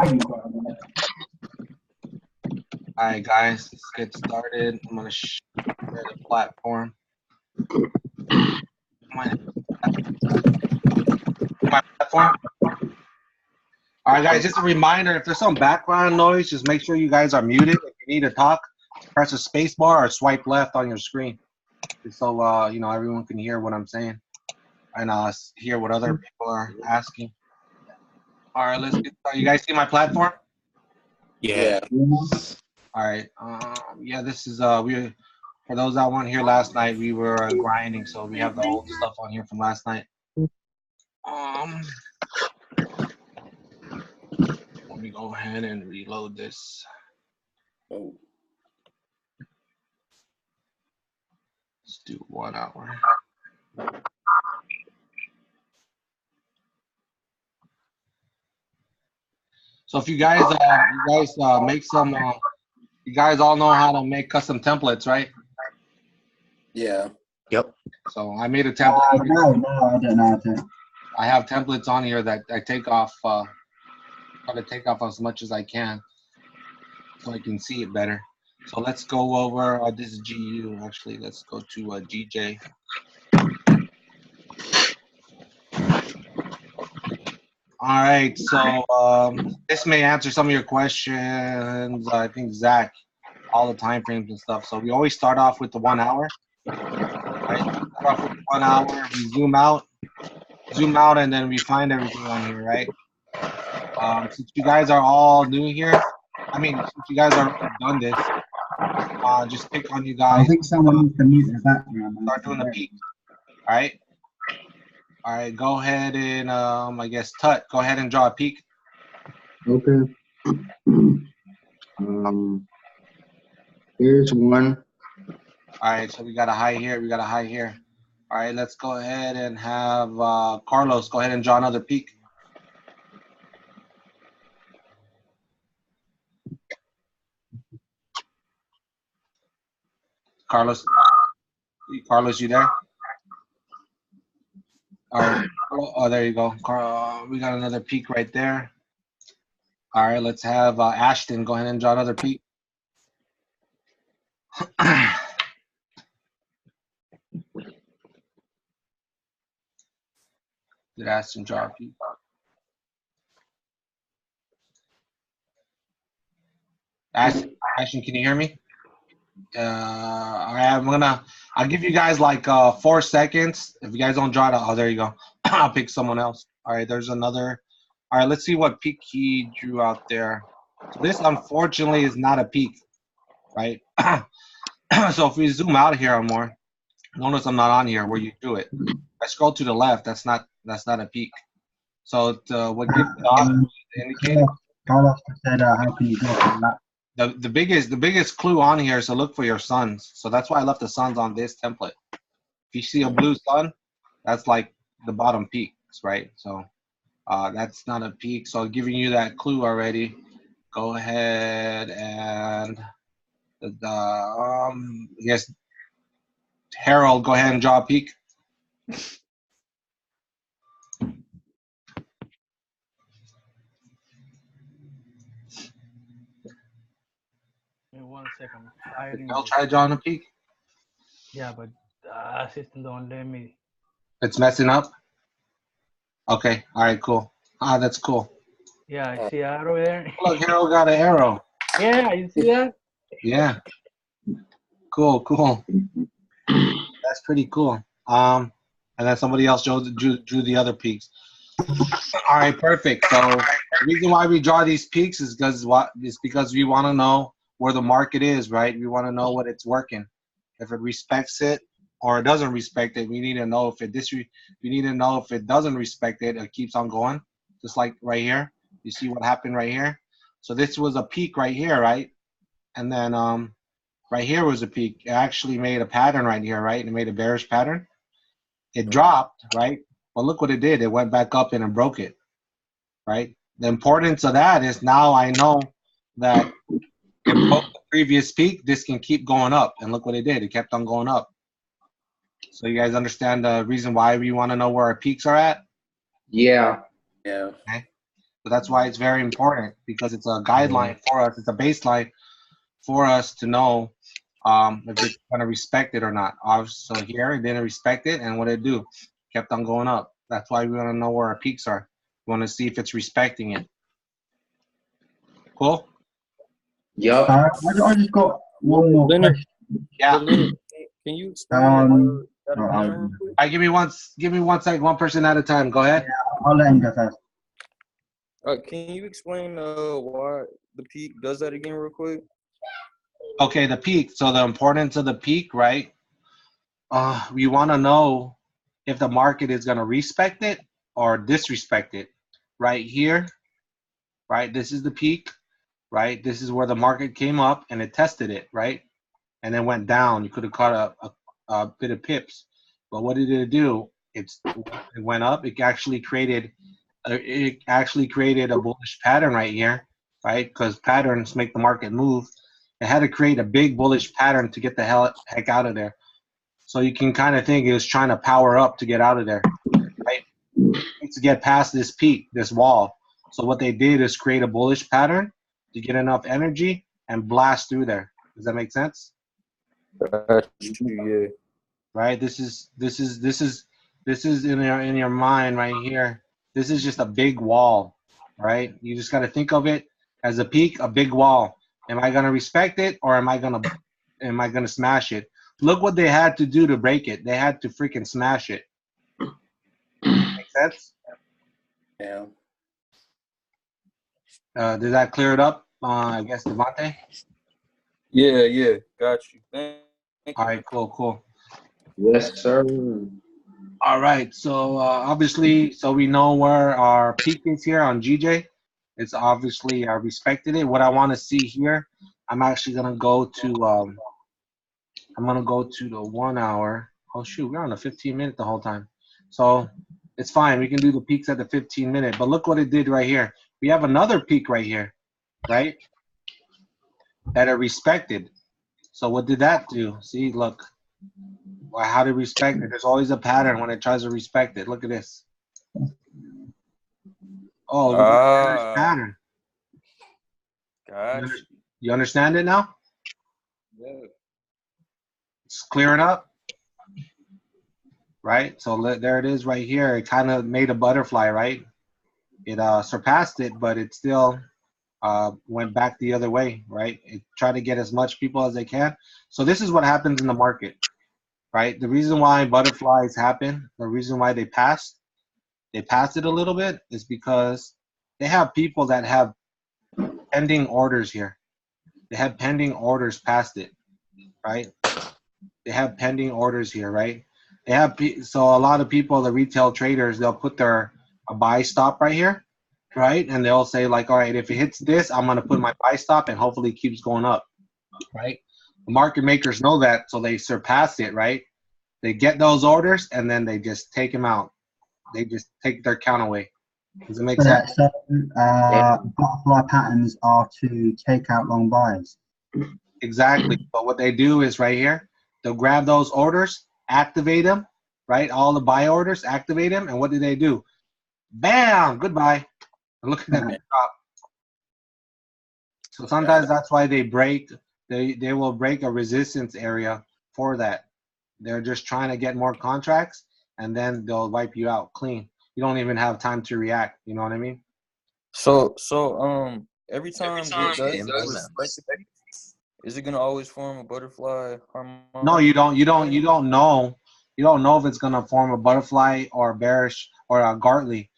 All right, guys, let's get started. I'm gonna share the platform. My platform. All right, guys. Just a reminder: if there's some background noise, just make sure you guys are muted. If you need to talk, press a space bar or swipe left on your screen, so you know everyone can hear what I'm saying and hear what other people are asking. All right, let's get started. You guys see my platform? Yeah. All right. Yeah, this is we. For those that weren't here last night, we were grinding, so we have the old stuff on here from last night. Let me go ahead and reload this. Oh. Let's do 1 hour. So if you guys make some, you guys all know how to make custom templates, right? Yeah. Yep. So I made a template. No, I don't know how to. I have templates on here that I take off, try to take off as much as I can, so I can see it better. So let's go over this is GU actually. Let's go to GJ. All right, so this may answer some of your questions. I think Zach, all the time frames and stuff. So we always start off with the 1 hour. Right? Start off with 1 hour. We zoom out, and then we find everything on here, right? Since you guys are all new here, since you guys are done this, just pick on you guys. I think someone needs to mute the background. Start doing the peak. All right. All right. Go ahead and I guess Tut. Go ahead and draw a peak. Okay. Here's one. All right. So we got a high here. We got a high here. All right. Let's go ahead and have Carlos go ahead and draw another peak. Carlos, you there? All right. Oh, there you go. We got another peak right there. All right. Let's have Ashton go ahead and draw another peak. Did Ashton draw a peak? Ashton, can you hear me? All right, I'll give you guys like 4 seconds. If you guys don't draw it, oh, there you go. I'll pick someone else. All right, there's another. All right, let's see what peak he drew out there. So this, unfortunately, is not a peak, right? So if we zoom out here on more, notice I'm not on here where you drew it. If I scroll to the left, that's not a peak. So what gives the indicator? Carlos said, "How can you go from that?" The biggest clue on here is to look for your suns. So that's why I left the suns on this template. If you see a blue sun, that's like the bottom peaks, right? So that's not a peak. So giving you that clue already. Go ahead and yes, Harold, go ahead and draw a peak. One second. I'll try drawing a peak. Yeah, but assistant don't let me. It's messing up. Okay. All right. Cool. That's cool. Yeah, I see arrow there. Look, Harold got an arrow. Yeah, you see that? Yeah. Cool. That's pretty cool. And then somebody else drew the other peaks. All right, perfect. So the reason why we draw these peaks is because we want to know where the market is, right? We want to know what it's working. If it respects it or it doesn't respect it, we need to know if it doesn't respect it, it keeps on going. Just like right here. You see what happened right here? So this was a peak right here, right? And then right here was a peak. It actually made a pattern right here, right? It made a bearish pattern. It dropped, right? But look what it did. It went back up and it broke it, right? The importance of that is now I know that it broke the previous peak. This can keep going up. And look what it did. It kept on going up. So you guys understand the reason why we want to know where our peaks are at? Yeah. Okay. So that's why it's very important because it's a guideline for us. It's a baseline for us to know if it's going to respect it or not. So here it didn't respect it, and what did it do? Kept on going up. That's why we want to know where our peaks are. We want to see if it's respecting it. Cool? Yup. I just got one more Leonard, question. Yeah. Leonard, can you explain that I'll again real quick? All right, give me one second, one person at a time. Go ahead. let him go first. Can you explain why the peak does that again real quick? Okay, the peak. So the importance of the peak, right? We want to know if the market is going to respect it or disrespect it. Right here, right? This is the peak, right? This is where the market came up and it tested it, right? And then went down. You could have caught a bit of pips. But what did it do? It went up. It actually created a bullish pattern right here, right? Because patterns make the market move. It had to create a big bullish pattern to get the heck out of there. So you can kind of think it was trying to power up to get out of there, right? To get past this peak, this wall. So what they did is create a bullish pattern to get enough energy and blast through there. Does that make sense? Yeah. Right? This is in your mind right here. This is just a big wall, right? You just got to think of it as a peak, a big wall. Am I gonna respect it or am I gonna smash it? Look what they had to do to break it. They had to freaking smash it. Make sense? Yeah. Did that clear it up? I guess Devontae? Yeah. Got you. Thank you. All right, cool. Yes, sir. All right, so obviously, so we know where our peak is here on GJ. It's obviously I respected it. What I want to see here, I'm actually gonna go to the 1 hour. Oh shoot, we're on a 15-minute the whole time, so it's fine. We can do the peaks at the 15-minute. But look what it did right here. We have another peak right here, right? That it respected. So what did that do? See, look. How to respect it. There's always a pattern when it tries to respect it. Look at this. Oh, look at this pattern. Gotcha. You understand it now? Yeah. It's clearing up. Right? So there it is right here. It kind of made a butterfly, right? It surpassed it, but it still went back the other way, right? It tried to get as much people as they can. So this is what happens in the market. Right? The reason why butterflies happen, the reason why they passed it a little bit is because they have people that have pending orders here. They have pending orders past it, right? They have pending orders here, right? So a lot of people, the retail traders, they'll put a buy stop right here, right? And they'll say like, all right, if it hits this, I'm going to put my buy stop and hopefully it keeps going up, right? The market makers know that, so they surpass it, right? They get those orders and then they just take them out. They just take their count away. Does it make sense? So, butterfly patterns are to take out long buys. Exactly. But what they do is right here, they'll grab those orders, activate them, right? All the buy orders, activate them, and what do they do? Bam! Goodbye. And look at that drop. So sometimes that's why they break. They will break a resistance area for that. They're just trying to get more contracts, and then they'll wipe you out clean. You don't even have time to react. You know what I mean? So every time it does, is it gonna always form a butterfly harmonic? No, you don't know. You don't know if it's gonna form a butterfly or a bearish or a Gartley.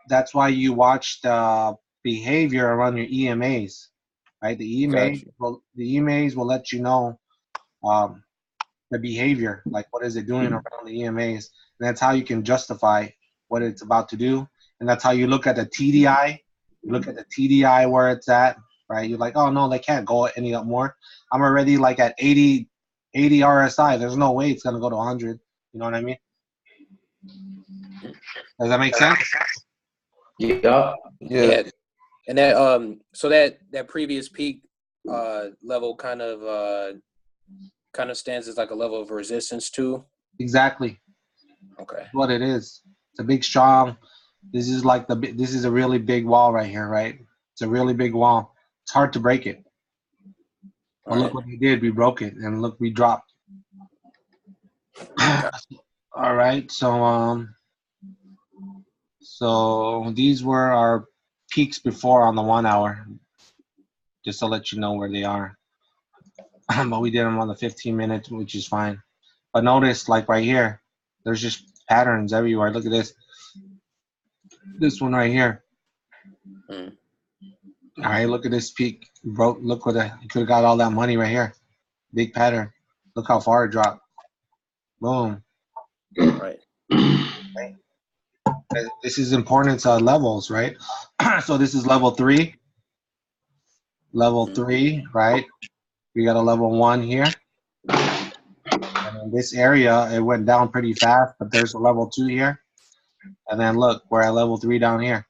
That's why you watch the behavior around your EMAs, right? The EMAs will let you know the behavior, like what is it doing around the EMAs, and that's how you can justify what it's about to do. And that's how you look at the TDI. You look at the TDI where it's at, right? You're like, oh no, they can't go any up more. I'm already like at 80 RSI. There's no way it's gonna go to 100. You know what I mean? Does that make sense? Yup. Yeah. And that so that previous peak level kind of stands as like a level of resistance too. Exactly. Okay. What it is. It's a big strong This is like this is a really big wall right here, right? It's a really big wall. It's hard to break it. But All look right. what we did. We broke it, and look, we dropped. All right. So these were our peaks before on the 1 hour, just to let you know where they are. But we did them on the 15 minutes, which is fine. But notice, like right here, there's just patterns everywhere. Look at this. This one right here. Mm. All right, look at this peak. Broke. Look what you could have got all that money right here. Big pattern. Look how far it dropped. Boom. Right. This is important levels, right? So this is level 3. Level 3, right? We got a level 1 here. And in this area, it went down pretty fast, but there's a level 2 here. And then look, we're at level 3 down here.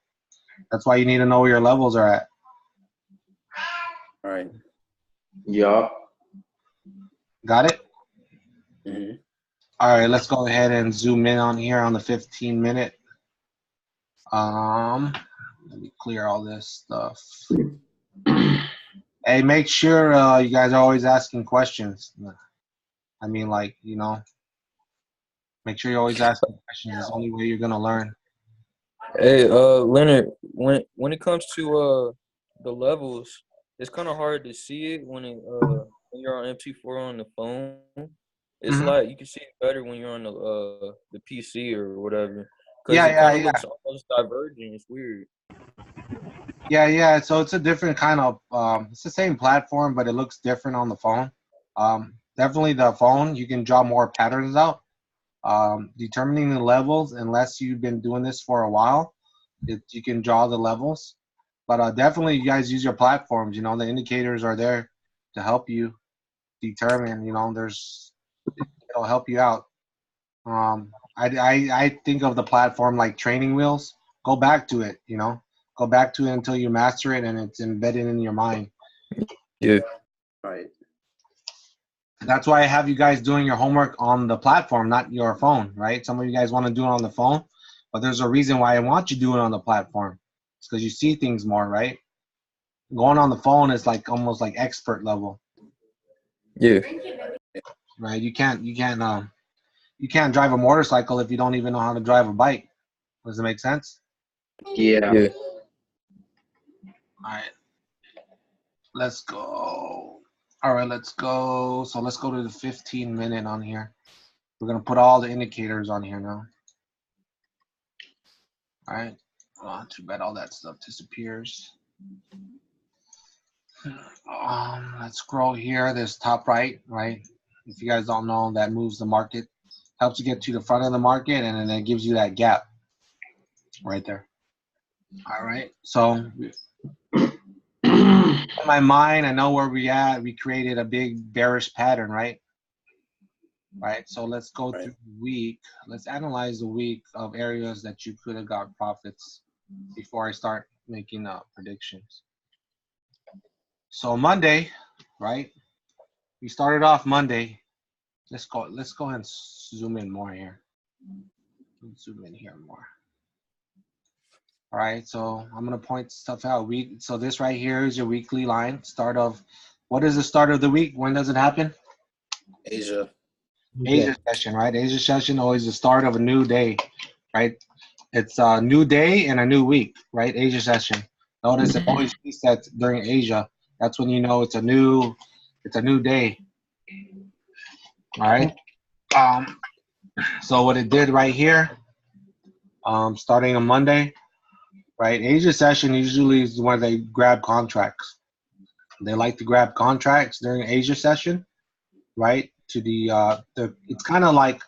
That's why you need to know where your levels are at. All right. Yup. Got it? Mm-hmm. All right, let's go ahead and zoom in on here on the 15 minute. Let me clear all this stuff. Hey, make sure you guys are always asking questions. I mean, like, you know, make sure you're always asking questions. It's the only way you're gonna learn. Hey, Leonard, when it comes to the levels, it's kind of hard to see it when when you're on MT4 on the phone. It's like you can see it better when you're on the PC or whatever, because it kind of looks almost divergent. It's weird. Yeah. So it's a different kind of. It's the same platform, but it looks different on the phone. Definitely the phone, you can draw more patterns out. Determining the levels, unless you've been doing this for a while, you can draw the levels. But definitely, you guys use your platforms. You know, the indicators are there to help you determine. You know, it'll help you out. I think of the platform like training wheels. Go back to it. You know, go back to it until you master it and it's embedded in your mind. Yeah. Right. That's why I have you guys doing your homework on the platform, not your phone, right? Some of you guys want to do it on the phone, but there's a reason why I want you to do it on the platform. It's because you see things more, right? Going on the phone is like almost like expert level. Yeah. Right? You can't drive a motorcycle if you don't even know how to drive a bike. Does it make sense? Yeah. Yeah. All right. Let's go. All right, let's go. So let's go to the 15 minute on here. We're going to put all the indicators on here now. All right. Oh, too bad all that stuff disappears. Let's scroll here. This top right? If you guys don't know, that moves the market. Helps you get to the front of the market, and then it gives you that gap right there. All right. So in my mind, I know where we at. We created a big bearish pattern, right? Right. So let's go through the week. Let's analyze the week of areas that you could have got profits before I start making predictions. So Monday, right? We started off Monday. Let's go ahead and zoom in more here. Let's zoom in here more. All right, so I'm gonna point stuff out. So this right here is your weekly line. What is the start of the week? When does it happen? Asia Session, right? Asia session always the start of a new day, right? It's a new day and a new week, right? Asia session. Notice it always resets during Asia. That's when you know it's a new day. All right. So what it did right here, starting on Monday, right? Asia session usually is where they grab contracts. They like to grab contracts during Asia session, right? To it's kind of like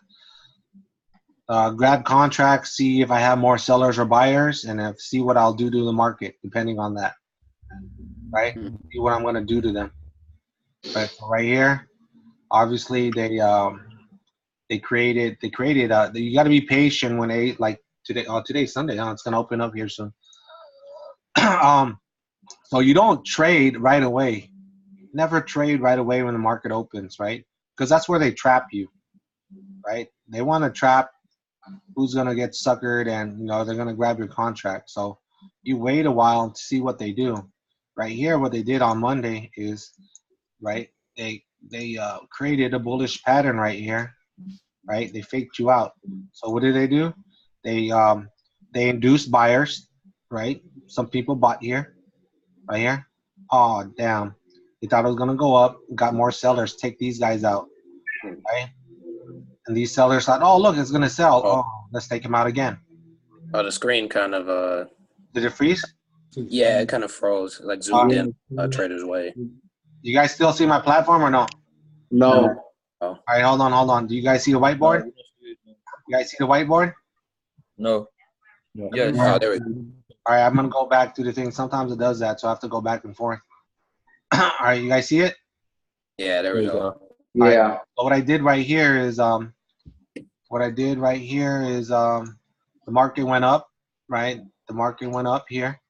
grab contracts, see if I have more sellers or buyers, and see what I'll do to the market depending on that, right? See what I'm gonna do to them. But right here, obviously they created. You got to be patient when today. Today's Sunday. It's gonna open up here soon. So you don't trade right away. Never trade right away when the market opens, right? Because that's where they trap you, right? They want to trap who's gonna get suckered, and they're gonna grab your contract. So you wait a while to see what they do. Right here, what they did on Monday is right. They created a bullish pattern right here. Right, they faked you out. So what did they do? They induced buyers. Right, some people bought here, right here. Oh damn, they thought it was gonna go up. Got more sellers. Take these guys out. Right. And these sellers thought, oh, look, it's going to sell. Oh, let's take him out again. Oh, the screen kind of Did it freeze? yeah, it kind of froze, like zoomed in Trader's Way. You guys still see my platform or no? No. All right, hold on. Do you guys see the whiteboard? You guys see the whiteboard? No. Yes. Oh, there we go. All right, I'm going to go back to the thing. Sometimes it does that, so I have to go back and forth. All right, you guys see it? Yeah, there we go. Yeah. So what I did right here is the market went up, right? The market went up here,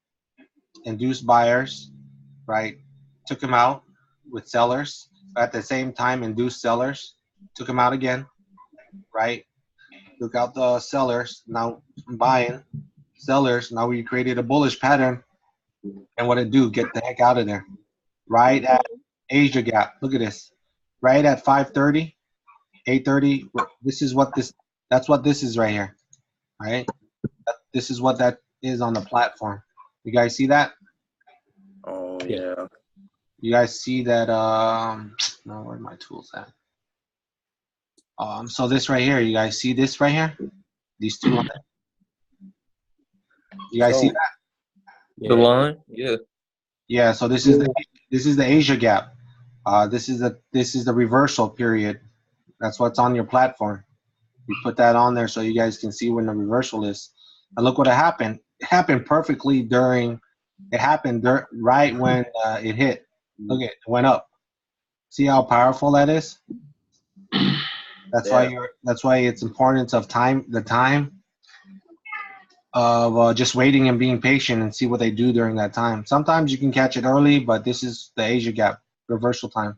induced buyers, right? Took them out with sellers. At the same time, induced sellers, took them out again, right? Took out the sellers, now buying sellers. Now we created a bullish pattern, and what it do? Get the heck out of there, right at Asia gap. Look at this. Right at 5:30, 8:30. That's what this is right here, right? This is what that is on the platform. You guys see that? Oh yeah. You guys see that? No, where are my tools at? So this right here. You guys see this right here? These two on there. You guys see that? The line? Yeah. Yeah. So this is the Asia gap. This is the reversal period. That's what's on your platform. You put that on there so you guys can see when the reversal is. And look what happened. It happened perfectly during. It happened right when it hit. Look, it went up. See how powerful that is? That's why it's importance of time. The time of just waiting and being patient and see what they do during that time. Sometimes you can catch it early, but this is the Asia gap. Reversal time.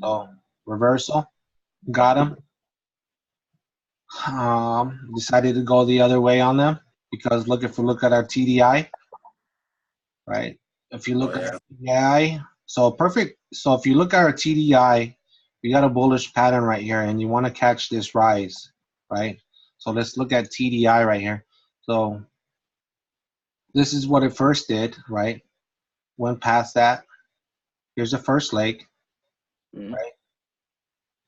So reversal, got him. Decided to go the other way on them because look at our TDI, right? If you look at our TDI, so if you look at our TDI, we got a bullish pattern right here, and you want to catch this rise, right? So let's look at TDI right here. So this is what it first did, right? Went past that. Here's the first leg, right?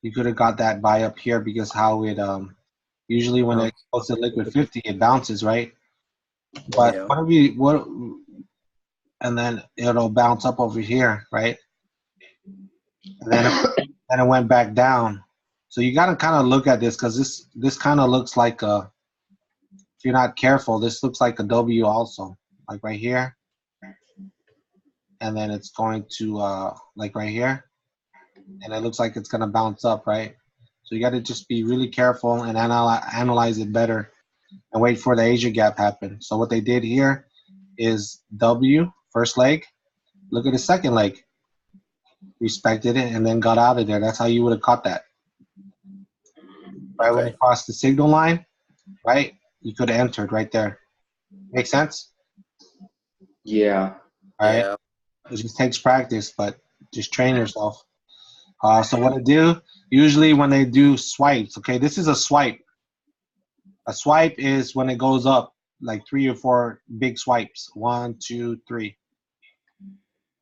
You could have got that buy up here because how it usually when it goes to liquid 50, it bounces, right? But and then it'll bounce up over here, right? And then it went back down. So you got to kind of look at this because this kind of looks like if you're not careful, this looks like a W also, like right here. And then it's going to like right here, and it looks like it's going to bounce up, right? So you got to just be really careful and analyze it better and wait for the Asia gap happen. So what they did here is W, first leg. Look at the second leg. Respected it and then got out of there. That's how you would have caught that. Right when it crossed the signal line, right? You could have entered right there. Make sense? Yeah. All right. It just takes practice, but just train yourself. So what I do, usually when they do swipes, okay, this is a swipe. A swipe is when it goes up, like 3 or 4 big swipes. 1, 2, 3.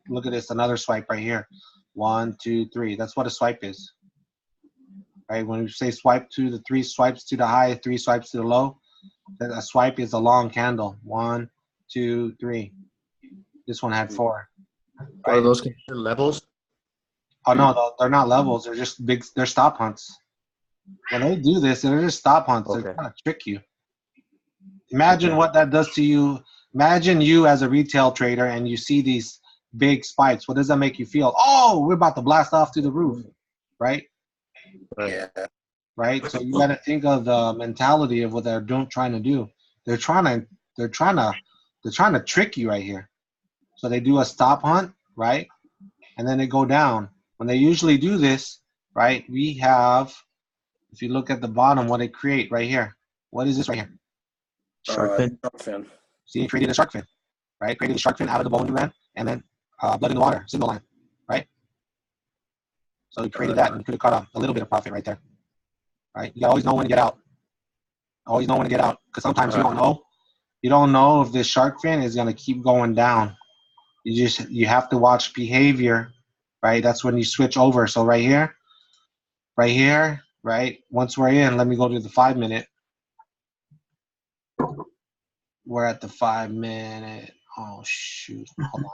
Look at this, another swipe right here. 1, 2, 3. That's what a swipe is. Right? When you say swipe to the 3 swipes to the high, 3 swipes to the low, then a swipe is a long candle. 1, 2, 3. This one had 4. Are those considered levels? Oh no, they're not levels. They're just big. They're stop hunts. When they do this, they're just stop hunts. Okay. They're trying to trick you. Imagine what that does to you. Imagine you as a retail trader and you see these big spikes. What does that make you feel? Oh, we're about to blast off to the roof, right? Yeah. Right. So you got to think of the mentality of what they're trying to do. They're trying to trick you right here. So they do a stop hunt, right? And then they go down. When they usually do this, right, we have, if you look at the bottom, what they create right here. What is this right here? Shark fin. Shark fin. See, it created a shark fin, right? Created a shark fin out of the Bollinger Band, and then blood in the water, signal line, right? So he created that, and could have caught a little bit of profit right there, right? You always know when to get out. Always know when to get out, because sometimes you don't know. You don't know if this shark fin is gonna keep going down. You have to watch behavior, right? That's when you switch over. So right here, right? Once we're in, let me go to the 5 minute. We're at the 5 minute. Oh shoot! Hold on.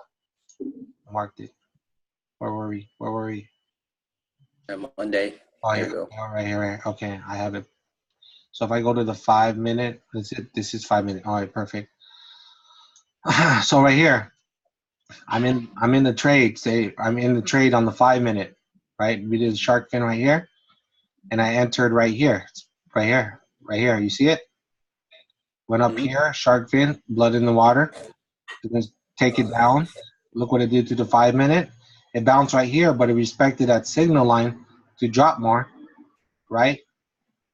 I marked it. Where were we? At Monday. Oh, There yeah. you go. All right, here. Okay, I have it. So if I go to the 5 minute, that's it. This is 5 minute. All right, perfect. So right here, I'm in the trade. Say I'm in the trade on the 5 minute, right? We did shark fin right here, and I entered right here, right here. You see it? Went up here, shark fin, blood in the water. Just take it down. Look what it did to the 5 minute. It bounced right here, but it respected that signal line to drop more, right?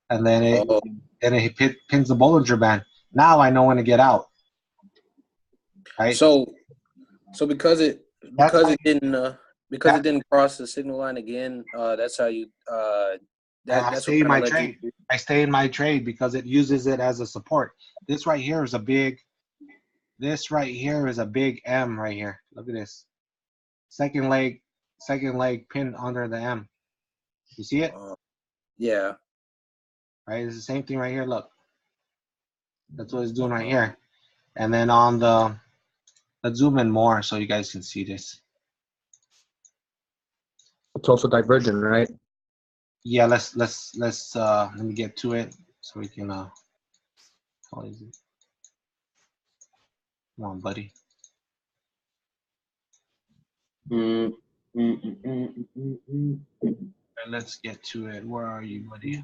And then it pins the Bollinger Band. Now I know when to get out, right? So because it didn't cross the signal line again, that's how you I that's stay in what my kinda led trade. you. I stay in my trade because it uses it as a support. This right here is a big. This right here is a big M right here. Look at this. Second leg pinned under the M. You see it? Yeah. Right? It's the same thing right here. Look. That's what it's doing right here. And then on the, let's zoom in more so you guys can see this. It's also divergent, right? Yeah, let's let me get to it so we can what is it? Come on, buddy. Mm. And let's get to it. Where are you, buddy?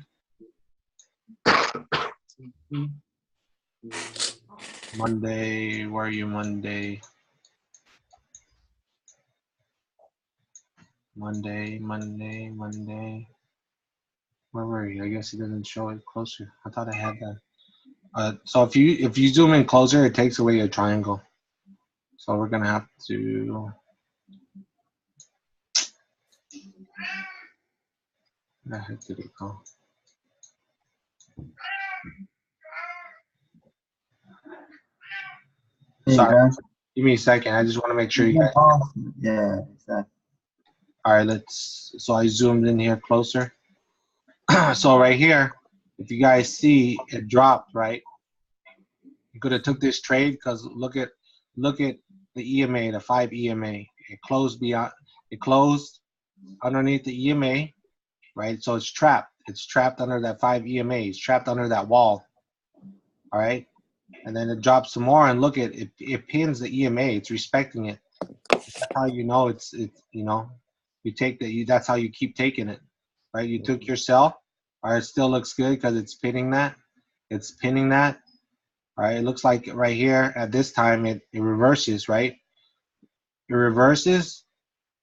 Monday, where are you, Monday? Monday. Where were you? I guess it doesn't show it closer. I thought I had that. So if you zoom in closer, it takes away your triangle. So we're gonna have to. Where the heck did it go? There you Sorry, go. give me a second. I just want to make sure you guys. Yeah, exactly. All right, so I zoomed in here closer. So right here, if you guys see, it dropped, right? You could have took this trade because look at the EMA, the 5 EMA. It closed underneath the EMA, right? So it's trapped. It's trapped under that 5 EMA. It's trapped under that wall. All right. And then it drops some more, and look at it. It pins the EMA. It's respecting it. That's how you know it's you know, you take that's how you keep taking it, right? You took your sell. All right, it still looks good because it's pinning that. It's pinning that. All right, it looks like right here at this time it reverses, right? It reverses,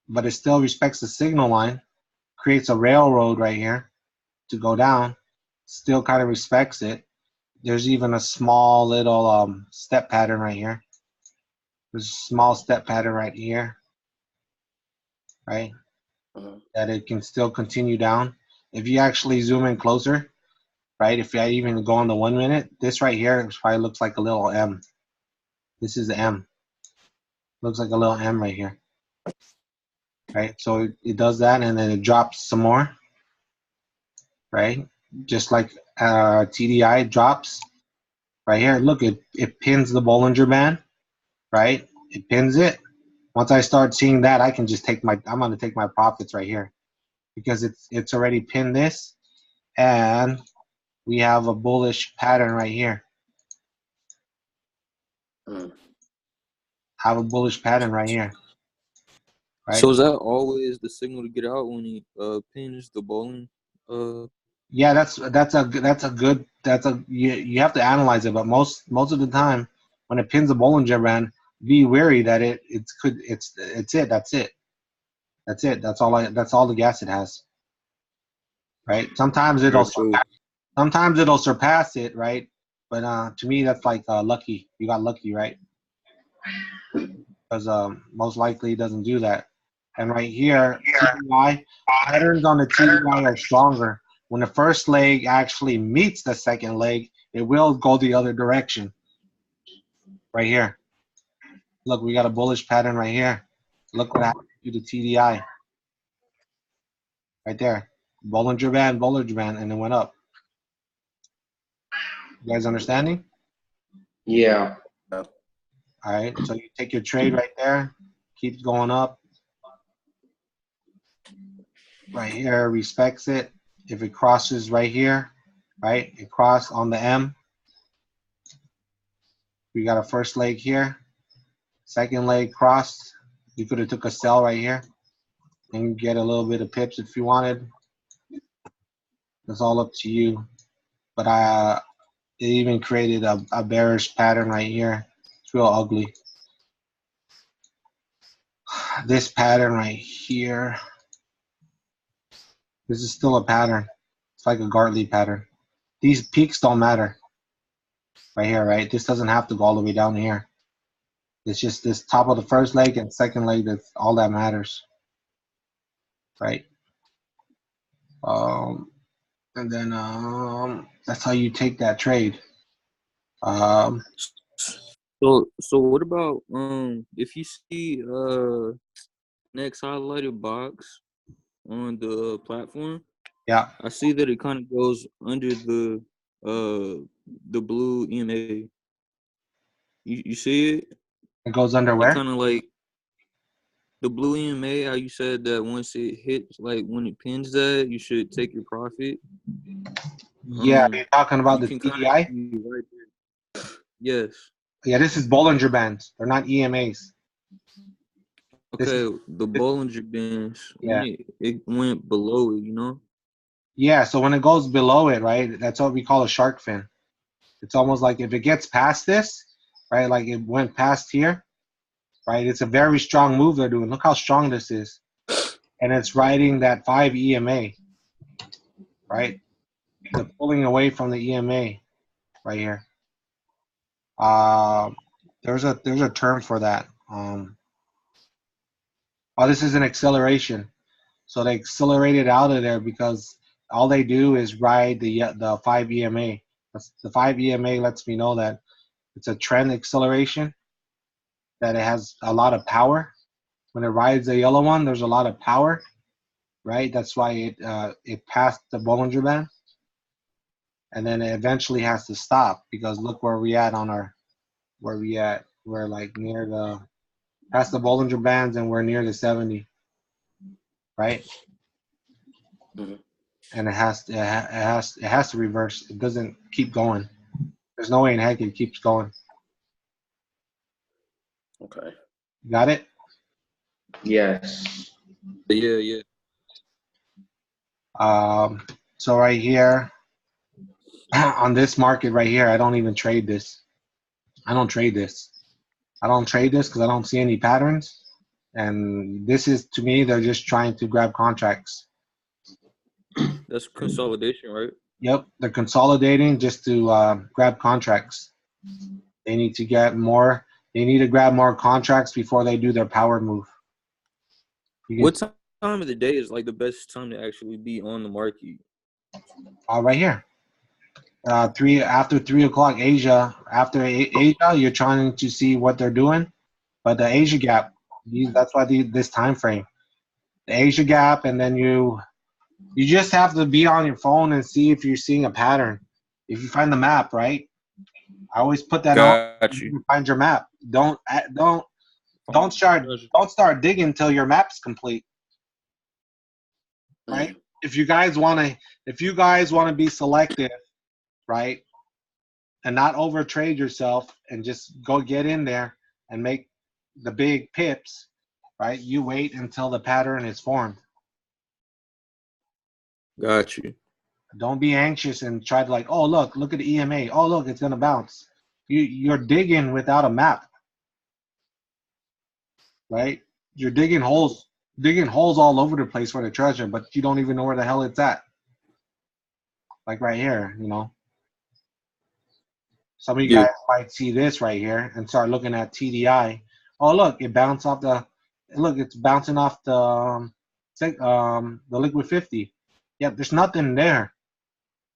but it still respects the signal line. Creates a railroad right here to go down. Still kind of respects it. There's even a small little step pattern right here. There's a small step pattern right here, right? That it can still continue down. If you actually zoom in closer, right? If I even go on the 1 minute, this right here probably looks like a little M. This is the M. Looks like a little M right here, right? So it does that, and then it drops some more, right? Just like TDI drops right here. Look, it pins the Bollinger Band, right? It pins it. Once I start seeing that, I can just I'm going to take my profits right here because it's already pinned this, and we have a bullish pattern right here. Have a bullish pattern right here. Right? So is that always the signal to get out when he pins the bowling? Yeah, you have to analyze it, but most of the time when it pins a Bollinger Band, be wary that that's it. That's all the gas it has. Right? Sometimes it'll So Sometimes it'll surpass it, right? But to me, that's like lucky. You got lucky, right? Because most likely it doesn't do that. And right here, TDI, patterns on the TDI are stronger. When the first leg actually meets the second leg, it will go the other direction. Right here. Look, we got a bullish pattern right here. Look what happened to the TDI. Right there. Bollinger Band, and it went up. You guys understanding? Yeah. All right. So you take your trade right there. Keeps going up. Right here, respects it. If it crosses right here, right? It crossed on the M. We got a first leg here. Second leg crossed. You could have took a sell right here and get a little bit of pips if you wanted. It's all up to you. But it even created a bearish pattern right here. It's real ugly. This pattern right here. This is still a pattern. It's like a Gartley pattern. These peaks don't matter. Right here, right? This doesn't have to go all the way down here. It's just this top of the first leg and second leg that's all that matters. Right? And then that's how you take that trade. So what about if you see next highlighted box on the platform? Yeah. I see that it kind of goes under the blue EMA. You see it? It goes under It where? kind of like the blue EMA. How you said that once it hits, like when it pins that, you should take your profit. Yeah, you're talking about You the can kinda TDI? see right there. Yes. Yeah, this is Bollinger Bands. They're not EMAs. Okay, the Bollinger Bands, Yeah. when it went below it, you know? Yeah, so when it goes below it, right, that's what we call a shark fin. It's almost like if it gets past this, right, like it went past here, right, it's a very strong move they're doing. Look how strong this is. And it's riding that 5 EMA, right? They're pulling away from the EMA right here. There's a term for that. This is an acceleration. So they accelerated out of there because all they do is ride the 5 EMA. The 5 EMA lets me know that it's a trend acceleration, that it has a lot of power. When it rides the yellow one, there's a lot of power, right? That's why it passed the Bollinger Band. And then it eventually has to stop because look where we at We're like near past the Bollinger Bands and we're near the 70, right? Mm-hmm. And it has to reverse. It doesn't keep going. There's no way in heck it keeps going. Okay. Got it? Yes. Yeah. So right here, on this market right here, I don't even trade this. I don't trade this because I don't see any patterns. And this is, to me, they're just trying to grab contracts. That's consolidation, right? Yep, they're consolidating just to grab contracts. They need to grab more contracts before they do their power move. What time of the day is like the best time to actually be on the market? Right here. After 3 o'clock Asia. After Asia, you're trying to see what they're doing. But the Asia gap, that's why this time frame. The Asia gap, and then you just have to be on your phone and see if you're seeing a pattern. If you find the map, right? I always put that on. Got you. Find your map. Don't start digging until your map's complete. Right? If you guys want to be selective, right? And not overtrade yourself and just go get in there and make the big pips, right? You wait until the pattern is formed. Got you. Don't be anxious and try to look at the EMA. Oh, look, it's going to bounce. You're digging without a map, right? You're digging holes all over the place for the treasure, but you don't even know where the hell it's at. like right here, Some of you Yeah. guys might see this right here and start looking at TDI. Oh, look, it bounced off it's bouncing off the liquid 50. Yeah, there's nothing there.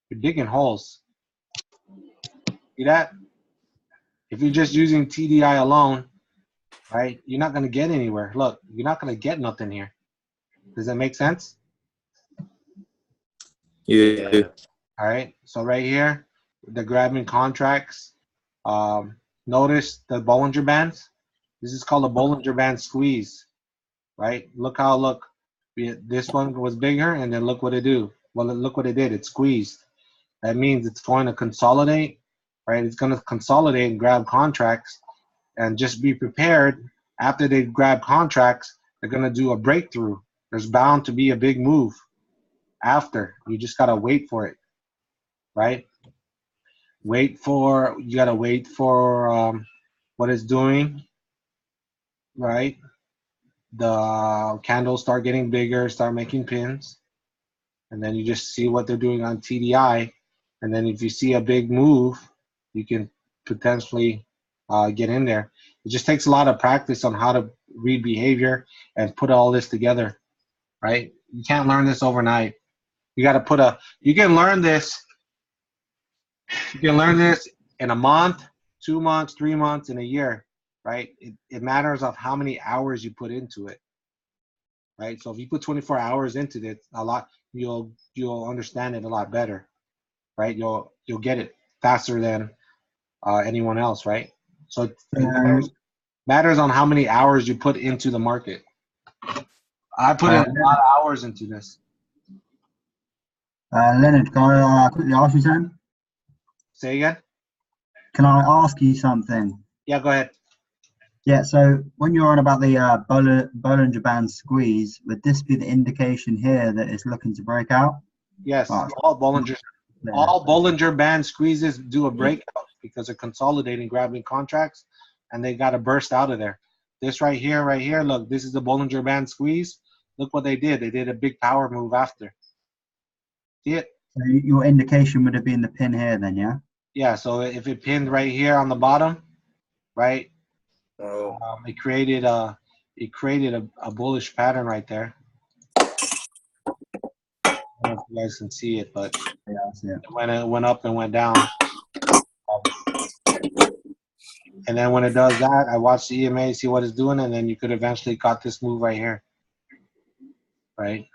You're digging holes. See that? If you're just using TDI alone, right, you're not going to get anywhere. Look, you're not going to get nothing here. Does that make sense? Yeah. All right. So right here, the grabbing contracts. Notice the Bollinger Bands. This is called a Bollinger Band squeeze, right? This one was bigger, and then look what it do. Well, look what it did. It squeezed. That means it's going to consolidate, right? It's going to consolidate and grab contracts, and just be prepared. After they grab contracts, they're going to do a breakthrough. There's bound to be a big move after. You just got to wait for it, right? You got to wait for what it's doing, right? The candles start getting bigger, start making pins, and then you just see what they're doing on TDI. And then if you see a big move, you can potentially get in there. It just takes a lot of practice on how to read behavior and put all this together, right? You can't learn this overnight. You got to you can learn this. You can learn this in a month, 2 months, 3 months, in a year, right? It matters of how many hours you put into it, right? So if you put 24 hours into it, you'll understand it a lot better, right? You'll get it faster than anyone else, right? So it matters on how many hours you put into the market. I put in a lot of hours into this. Leonard, can I quickly ask you something? Say again? Can I ask you something? Yeah, go ahead. Yeah, so when you're on about the Bollinger Band squeeze, would this be the indication here that it's looking to break out? Yes, Oh, all Bollinger Band squeezes do a breakout because they're consolidating, grabbing contracts, and they got to burst out of there. This right here, look, this is the Bollinger Band squeeze. Look what they did. They did a big power move after. See it? So your indication would have been the pin here then, yeah? Yeah, so if it pinned right here on the bottom, right, Oh. it created a bullish pattern right there. I don't know if you guys can see it, but Yeah, I see it. when it went up and went down. And then when it does that, I watch the EMA, see what it's doing, and then you could eventually got this move right here, right?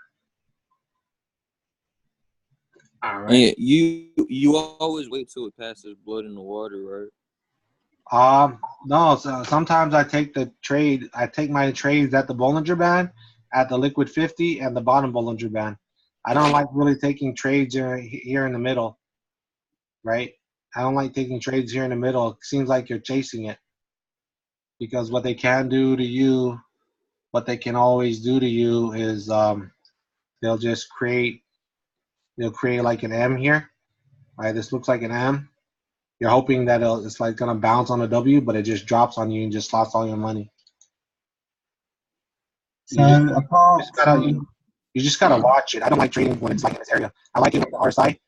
All right. And you always wait till it passes blood in the water, right? No. So sometimes I take my trades at the Bollinger Band, at the Liquid 50, and the bottom Bollinger Band. I don't like really taking trades here in the middle, right? I don't like taking trades here in the middle. It seems like you're chasing it, because what they can do to you, what they can always do to you is they'll create like an M here, right? This looks like an M. You're hoping that it's like gonna bounce on a W, but it just drops on you and just lost all your money. So You just gotta watch it. I don't like trading when it's like in this area. I like it with the RSI.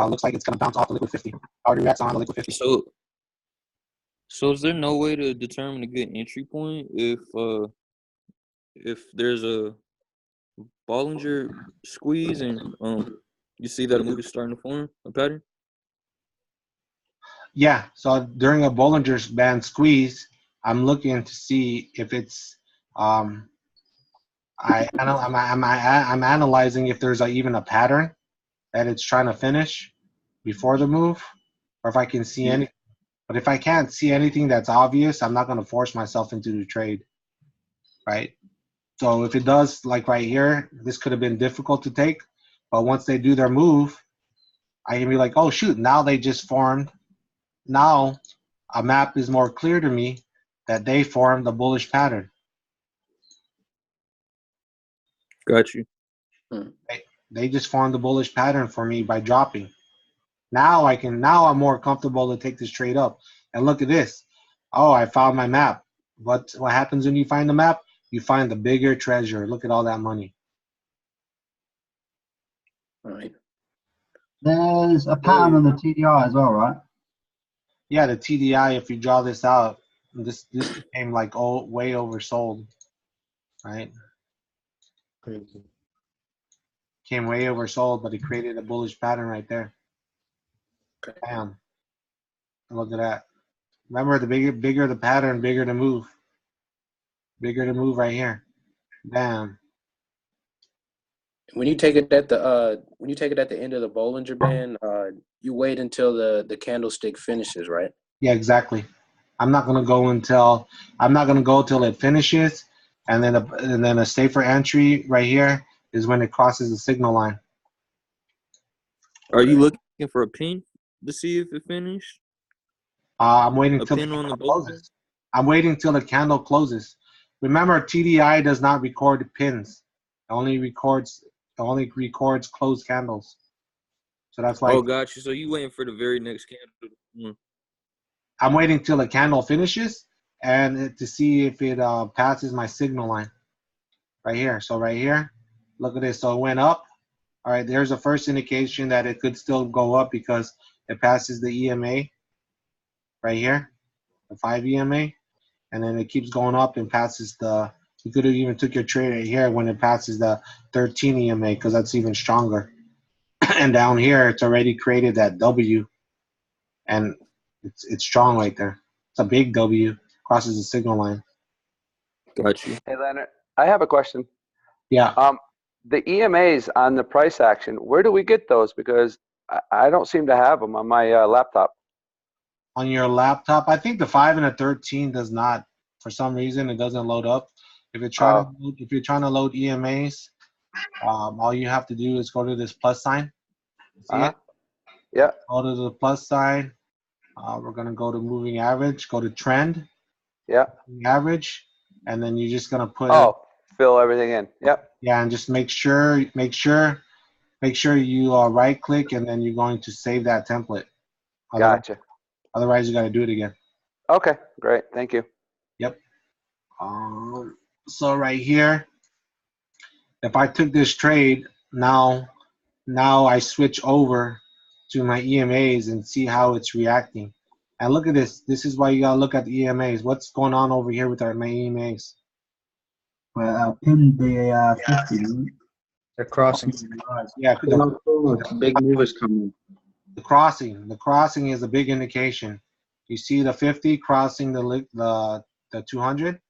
Looks like it's gonna bounce off the Liquid 50. Already reacts on the Liquid 50. So is there no way to determine a good entry point if there's a Bollinger squeeze and you see that a move is starting to form a pattern? Yeah. So during a Bollinger Band squeeze, I'm looking to see if it's I'm analyzing if there's even a pattern that it's trying to finish before the move, or if I can see any. But if I can't see anything that's obvious, I'm not going to force myself into the trade, right? So if it does, like right here, this could have been difficult to take, but once they do their move, I can be like, oh shoot, now they just formed. Now a map is more clear to me that they formed a bullish pattern. Got you. They just formed a bullish pattern for me by dropping. Now I'm more comfortable to take this trade up. And look at this. Oh, I found my map. What happens when you find the map? You find the bigger treasure. Look at all that money. All right. There's a pattern on the TDI as well, right? Yeah, the TDI. If you draw this out, this became like way oversold, right? Crazy. Came way oversold, but it created a bullish pattern right there. Okay. Bam. Look at that. Remember, the bigger the pattern, bigger the move. Bigger the move right here. Bam. When you take it at the end of the Bollinger Band, you wait until the candlestick finishes, right? Yeah, exactly. I'm not gonna go till it finishes, and then a safer entry right here is when it crosses the signal line. Are you looking for a pin to see if it finished? I'm waiting A till the pin on the candle Bollinger? closes. I'm waiting till the candle closes. Remember, TDI does not record pins. It only records closed candles. So that's why Oh, got you. So you waiting for the very next candle? I'm waiting till the candle finishes and to see if it passes my signal line right here. So right here, look at this. So it went up. All right, there's the first indication that it could still go up because it passes the EMA right here, the 5 EMA, and then it keeps going up and passes you could have even took your trade right here when it passes the 13 EMA because that's even stronger. And down here, it's already created that W, and it's strong right there. It's a big W, crosses the signal line. Got you. Hey, Leonard, I have a question. Yeah. The EMAs on the price action, where do we get those? Because I don't seem to have them on my laptop. On your laptop, I think the 5 and the 13 does not, for some reason, it doesn't load up. If you're trying to load EMAs, all you have to do is go to this plus sign. See it? Yeah. Go to the plus sign. We're gonna go to moving average. Go to trend. Yeah. Average, and then you're just gonna put. Fill everything in. Yep. Yeah, and just make sure you right click, and then you're going to save that template. Gotcha. Otherwise, you got to do it again. Okay, great. Thank you. Yep. So right here, if I took this trade, now I switch over to my EMAs and see how it's reacting. And look at this. This is why you got to look at the EMAs. What's going on over here with my EMAs? Well, pinned the 50. They're crossing. Yeah, Big move is coming. the crossing is a big indication. You see the 50 crossing the 200.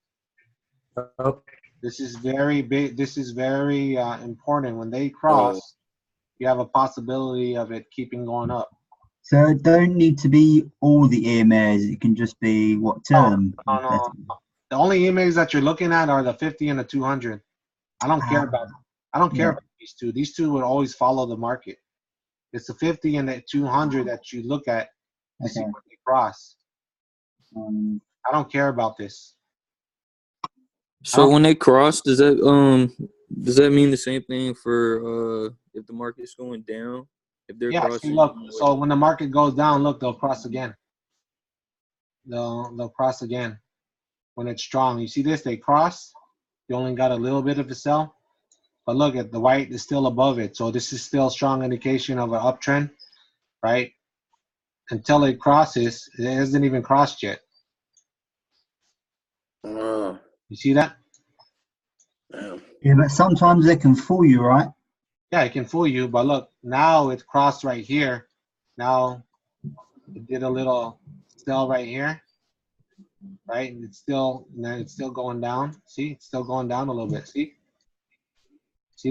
Oh, This is very big. This is very important. When they cross, you have a possibility of it keeping going up. So it don't need to be all the EMAs. It can just be what term. No. The only EMAs that you're looking at are the 50 and the 200. I don't care about these two. These two would always follow the market. It's the 50 and the 200 that you look at to see what they cross. I don't care about this. So when they cross, does that mean the same thing for if the market's going down? If they're crossing. See, look. So when the market goes down, look, they'll cross again. They'll cross again when it's strong. You see this? They cross. You only got a little bit of a sell, but look at the white is still above it. So this is still a strong indication of an uptrend, right? Until it crosses, it hasn't even crossed yet. You see that? Yeah, but sometimes they can fool you, right? Yeah, it can fool you, but look, now it's crossed right here. Now it did a little sell right here, right? And it's still going down. See, it's still going down a little bit. See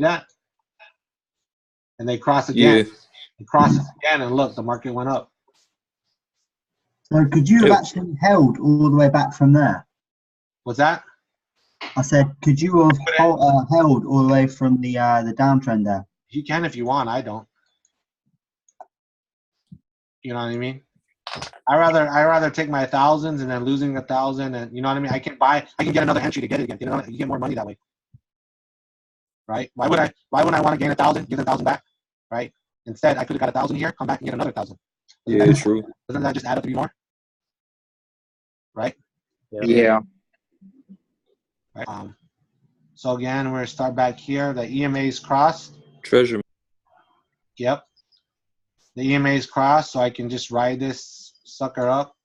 that? And they cross again. Yeah. It crosses again, and look, the market went up. So could you have actually held all the way back from there? What's that? I said, could you have held all the way from the downtrend there? You can if you want. I don't. You know what I mean? I rather take my thousands and then losing 1,000, and you know what I mean. I can get another entry to get it again. You get more money that way, right? Why would I want to gain 1,000, give 1,000 back, right? Instead, I could have got 1,000 here, come back and get another 1,000. Yeah, true. Doesn't that just add up to be more, right? Yeah. Right. So again, we're gonna start back here. The EMA's crossed. Treasure. Yep. The EMA is crossed, so I can just ride this sucker up.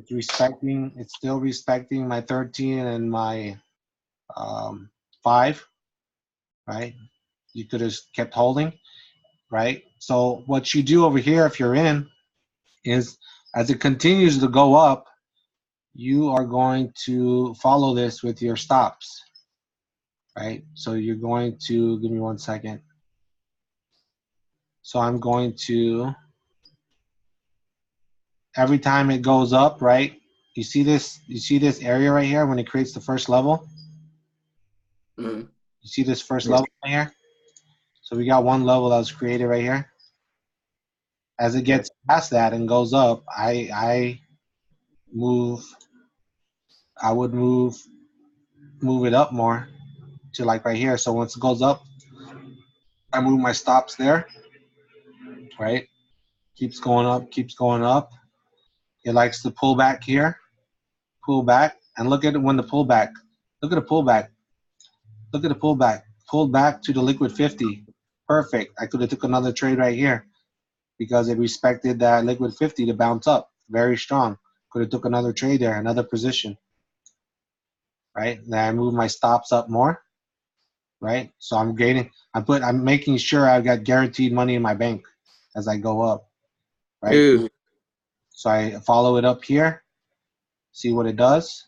It's still respecting my 13 and my 5, right? You could have kept holding, right? So what you do over here, if you're in, is as it continues to go up, you are going to follow this with your stops, right? So you're going to, give me 1 second. So I'm going to, every time it goes up, right? You see this area right here when it creates the first level? Mm-hmm. You see this first Yes. level right here? So we got one level that was created right here. As it gets past that and goes up, I would move it up more to like right here. So once it goes up, I move my stops there, right? Keeps going up, keeps going up. It likes to pull back here, pull back, and look at it when the pullback. Look at the pullback. Look at the pullback. Pulled back to the liquid 50. Perfect. I could have took another trade right here because it respected that liquid 50 to bounce up. Very strong. Could have took another trade there, another position. Right? Then I move my stops up more. Right? So I'm making sure I've got guaranteed money in my bank as I go up. Right? Yeah. So I follow it up here. See what it does.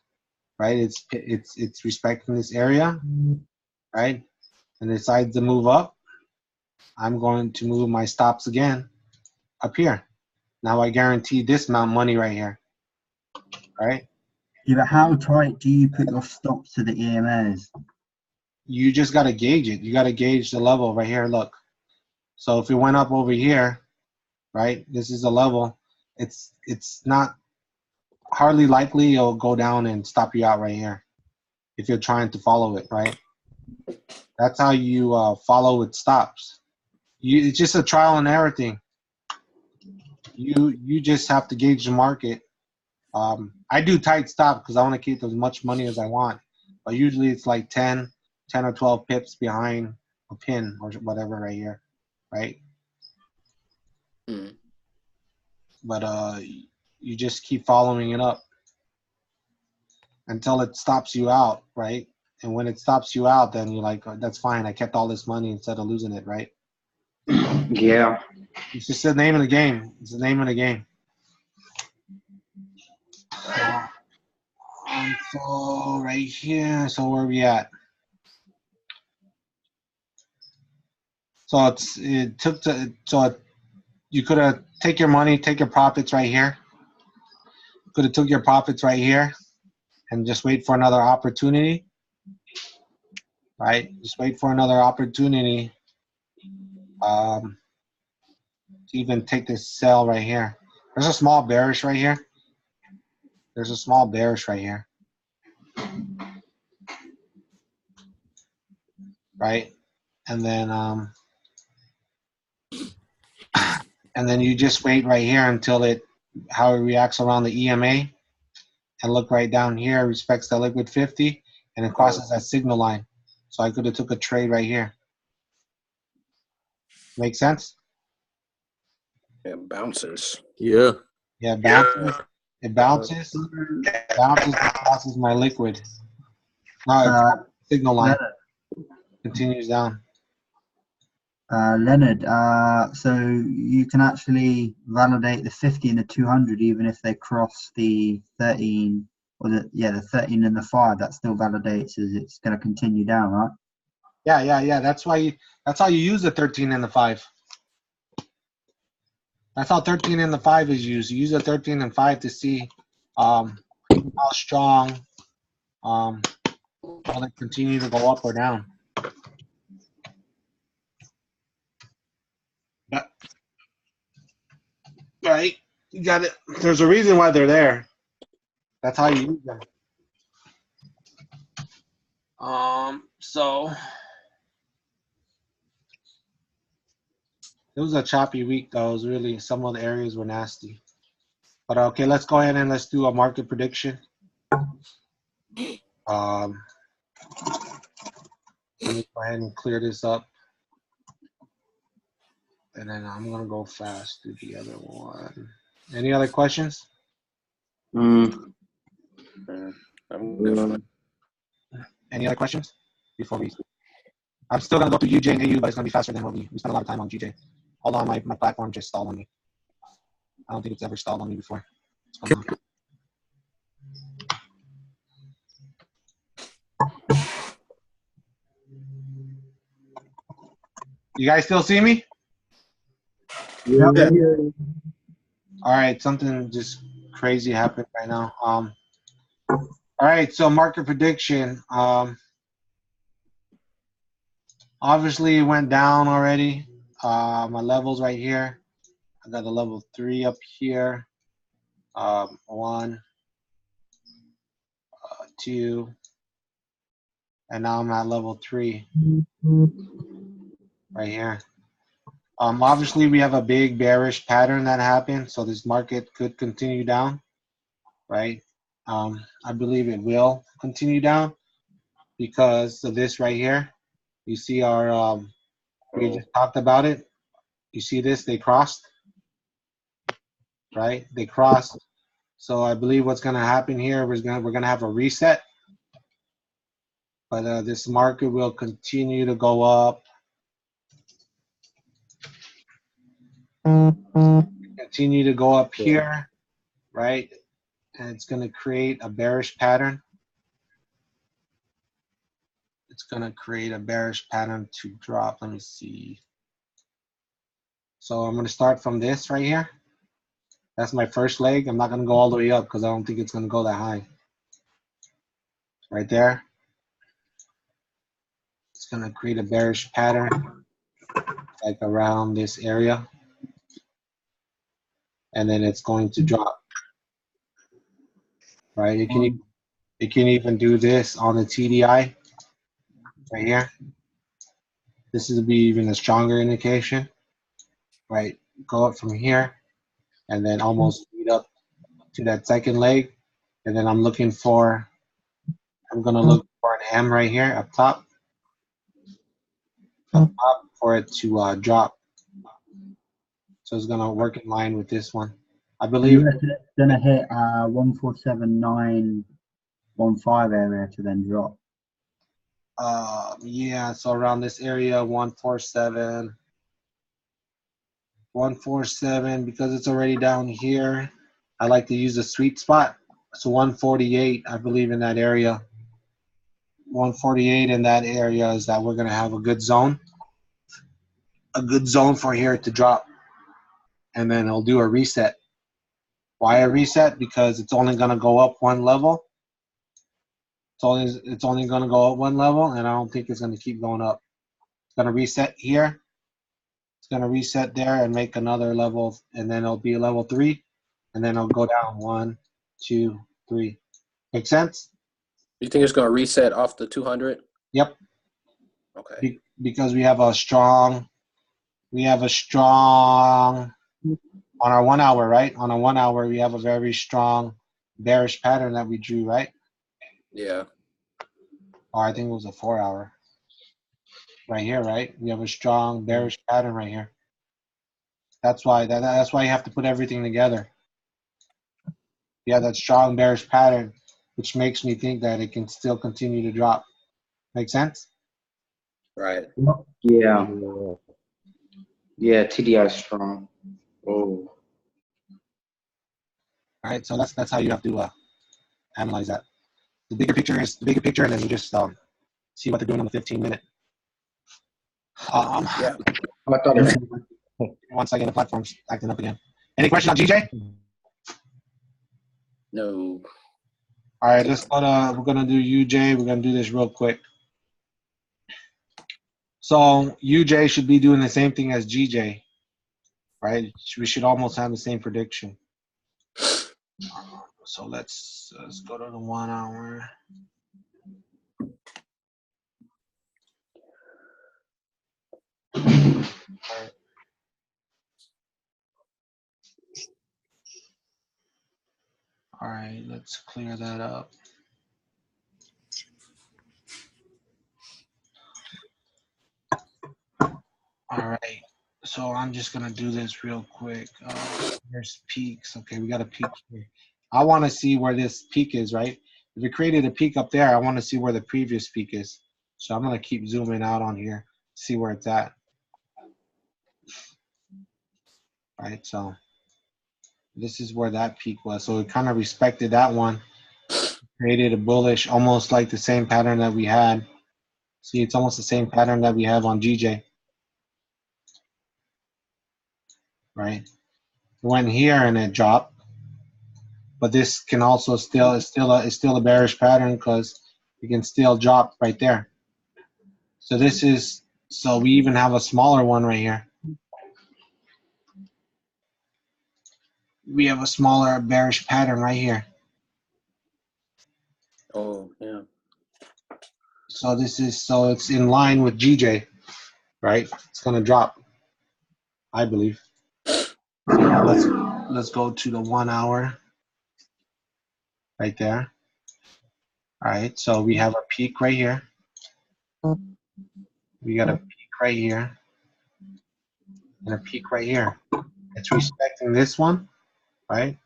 Right? It's respecting this area. Right? And decides to move up. I'm going to move my stops again up here. Now I guarantee this amount of money right here. Right? Yeah, but how tight do you put your stops to the EMAs? You just got to gauge it. You got to gauge the level right here. Look. So if it went up over here, right, this is a level, it's not hardly likely it'll go down and stop you out right here if you're trying to follow it, right? That's how you follow with stops. It's just a trial and error thing. You just have to gauge the market. I do tight stop because I want to keep as much money as I want, but usually it's like 10 or 12 pips behind a pin or whatever right here, right? Mm-hmm. But you just keep following it up until it stops you out, right? And when it stops you out, then you're like, oh, that's fine. I kept all this money instead of losing it, right? Yeah. It's just the name of the game. It's the name of the game. So right here, so where are we at? So you could have take your money, take your profits right here. Could have took your profits right here and just wait for another opportunity, right? Just wait for another opportunity to even take this sell right here. There's a small bearish right here. There's a small bearish right here. Right? And then you just wait right here until how it reacts around the EMA and look right down here, respects the liquid 50 and it crosses that signal line. So I could have took a trade right here. Make sense? It bounces. Yeah. Yeah, it bounces. It bounces and crosses my liquid. Signal line. Continues down. Leonard, so you can actually validate the 50 and the 200 even if they cross the 13 or the 13 and the 5. That still validates as it's going to continue down, right? Yeah. That's how you use the 13 and the 5. That's how 13 and the 5 is used. You use the 13 and 5 to see how strong will it continue to go up or down. Right? You got it. There's a reason why they're there. That's how you use them. So it was a choppy week though. It was really, some of the areas were nasty. But okay, let's go ahead and let's do a market prediction. Let me go ahead and clear this up. And then I'm gonna go fast to the other one. Any other questions? Mm, I'm good. Any other questions before we? I'm still gonna go through UJ and AU, but it's gonna be faster than what we spent a lot of time on GJ. Hold on, my platform just stalled on me. I don't think it's ever stalled on me before. What's going on? You guys still see me? Yep. All right, something just crazy happened right now. All right, so market prediction. Obviously it went down already. My levels right here. I got the level 3 up here. 1, 2, and now I'm at level 3 right here. Obviously we have a big bearish pattern that happened, so this market could continue down, right? I believe it will continue down because of this right here. You see our, we just talked about it. You see this, they crossed, right? They crossed. So I believe what's gonna happen here, we're gonna have a reset. But this market will continue to go up. Continue to go up here, right? And it's gonna create a bearish pattern. It's gonna create a bearish pattern to drop. Let me see. So I'm gonna start from this right here. That's my first leg. I'm not gonna go all the way up because I don't think it's gonna go that high. Right there. It's gonna create a bearish pattern, like around this area. And then it's going to drop. Right? It can even do this on the TDI right here. This is be even a stronger indication. Right? Go up from here and then almost lead up to that second leg. And then I'm gonna look for an M right here up top. Up top for it to drop. So it's gonna work in line with this one. I believe It's gonna hit 147.915 area to then drop. yeah, so around this area, 147, because it's already down here. I like to use a sweet spot. So 148, I believe in that area. 148 in that area is that we're gonna have a good zone for here to drop, and then it'll do a reset. Why a reset? Because it's only gonna go up one level. It's only gonna go up one level, and I don't think it's gonna keep going up. It's gonna reset here. It's gonna reset there and make another level, and then it'll be a level 3, and then it'll go down 1, 2, 3. Make sense? You think it's gonna reset off the 200? Yep. Okay. Because we have a strong on our 1 hour, right? On a 1 hour, we have a very strong bearish pattern that we drew, right? Yeah. Or I think it was a 4 hour. Right here, right? We have a strong bearish pattern right here. That's why that's why you have to put everything together. Yeah, that strong bearish pattern, which makes me think that it can still continue to drop. Make sense? Right. yeah. Yeah, TDI is strong. Oh. All right, so that's how you have to analyze that. The bigger picture, and then you just see what they're doing on the 15-minute. Yeah. I thought it was 1 second, the platform's acting up again. Any question on GJ? No. All right, let's go to, we're gonna do UJ. We're gonna do this real quick. So UJ should be doing the same thing as GJ, right? We should almost have the same prediction. So let's go to the 1 hour. All right, let's clear that up. All right, So I'm just gonna do this real quick. There's peaks. Okay, we got a peak here. I want to see where this peak is, right? If it created a peak up there, I want to see where the previous peak is. So I'm gonna keep zooming out on here, see where it's at. Right, so this is where that peak was. So it kind of respected that one, created a bullish, almost like the same pattern that we had. See, it's almost the same pattern that we have on GJ. Right? It went here and it dropped. But this can also it's still a bearish pattern because it can still drop right there. So we even have a smaller one right here. We have a smaller bearish pattern right here. Oh, yeah. So it's in line with GJ, right? It's gonna drop, I believe. Yeah, let's go to the 1 hour right there. All right, so we have a peak right here. We got a peak right here and a peak right here. It's respecting this one, right?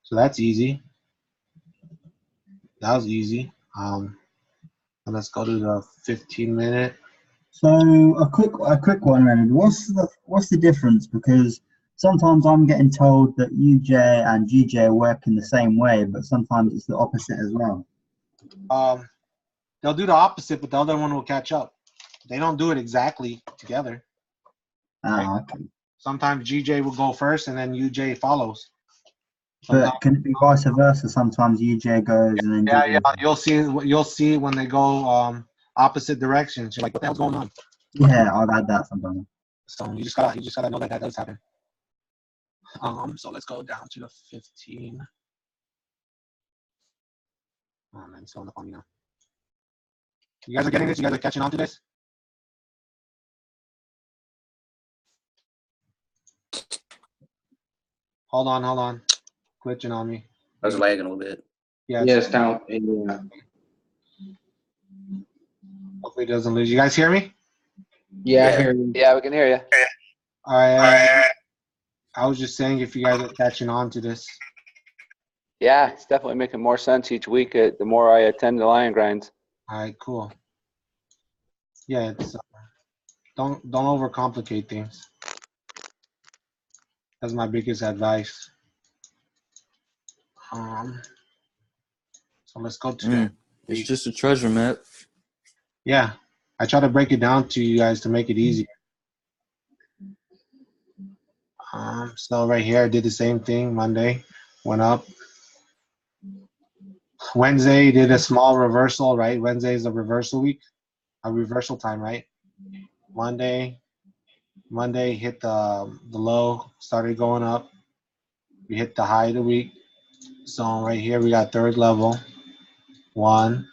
So that's easy. That was easy. And let's go to the 15-minute. So a quick one, Leonard. What's the difference? Because sometimes I'm getting told that UJ and GJ work in the same way, but sometimes it's the opposite as well. They'll do the opposite, but the other one will catch up. They don't do it exactly together. Okay. Sometimes GJ will go first and then UJ follows. But can it be vice versa? Sometimes UJ goes and then GJ. Yeah. You'll see when they go opposite directions. You're like, what the hell's going on? Yeah, I've had that sometimes. So you just gotta know that does happen. So let's go down to the 15. Oh man, it's going up on me now. You guys are getting this? You guys are catching on to this? Hold on. Glitching on me. I was lagging a little bit. Yeah, Yeah, it's down. Yeah. hopefully it doesn't lose. You guys hear me? Yeah, I hear you. Yeah, we can hear you. All right. I was just saying if you guys are catching on to this. Yeah, it's definitely making more sense each week. The more I attend the Lion Grinds. All right, cool. Yeah, it's don't overcomplicate things. That's my biggest advice. So let's go to It's just a treasure map. Yeah, I try to break it down to you guys to make it easier. So right here, I did the same thing. Monday went up. Wednesday did a small reversal, right? Wednesday is a reversal week, a reversal time, right? Monday hit the low, started going up. We hit the high of the week. So right here we got third level, one,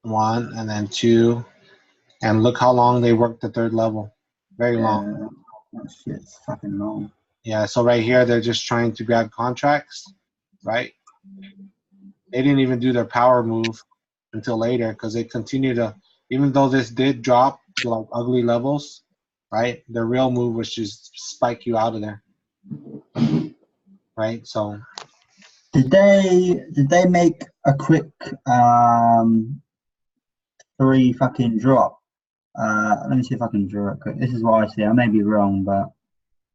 and then two, and look how long they worked the third level. Very long. That shit's fucking long. Yeah, so right here they're just trying to grab contracts, right? They didn't even do their power move until later because they continued to, even though this did drop to like ugly levels, right? The real move was just spike you out of there, right? So did they make a quick 3 fucking drop? Let me see if I can draw it quick. This is what I see. I may be wrong, but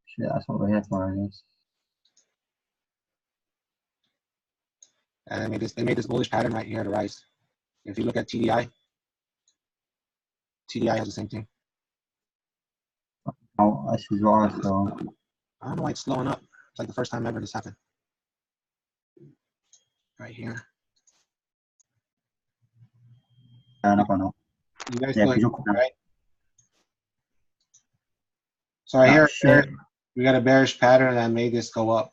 shit, that's what we're here for, I guess. and they made this bullish pattern right here to rise. If you look at TDI has the same thing. Oh, this is what I saw. I don't know why it's slowing up. It's like the first time ever this happened. Right here. No. You guys Yeah, still you're right? So right here, we got a bearish pattern that made this go up.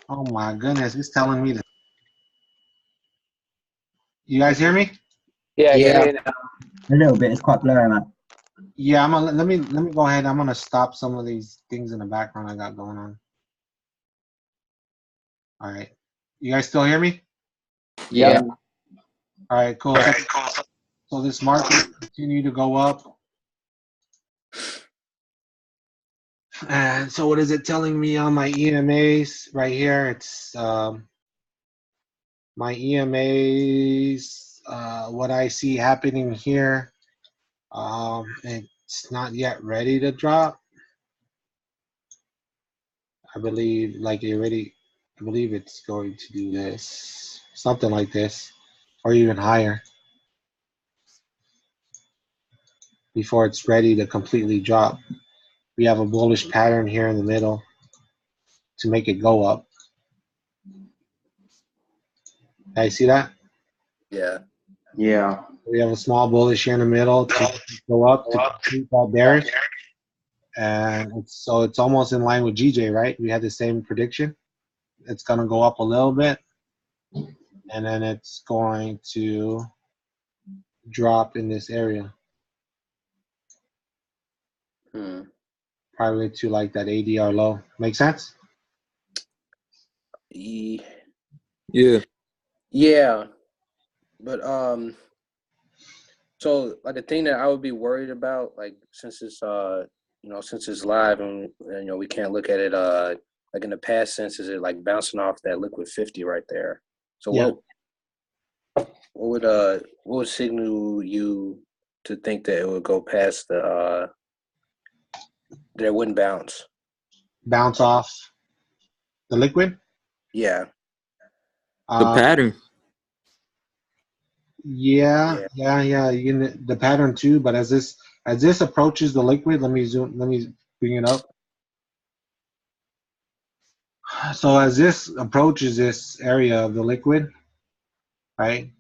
Oh my goodness, it's telling me that. You guys hear me? Yeah, I can Yeah. hear you now. A little bit. It's quite blurry, man. Yeah, let me go ahead. I'm gonna stop some of these things in the background I got going on. All right. You guys still hear me? Yeah. All right, cool. So So this market continue to go up. And so what is it telling me on my EMAs right here? It's my EMAs, what I see happening here. It's not yet ready to drop. I believe I believe it's going to do this, something like this, or even higher before it's ready to completely drop. We have a bullish pattern here in the middle to make it go up. I see that? Yeah. Yeah. We have a small bullish here in the middle to go up to complete that bearish. And it's almost in line with GJ, right? We had the same prediction. It's going to go up a little bit, and then it's going to drop in this area. Probably to like that ADR low. Make sense? Yeah. Yeah. But so like the thing that I would be worried about, like since it's since it's live and we can't look at it like in the past sense, is it like bouncing off that liquid 50 right there. So Yeah. what would signal you to think that it would go past the that it wouldn't bounce? Bounce off the liquid? Yeah. The pattern. Yeah. The pattern too, but as this approaches the liquid, let me bring it up. So as this approaches this area of the liquid, right?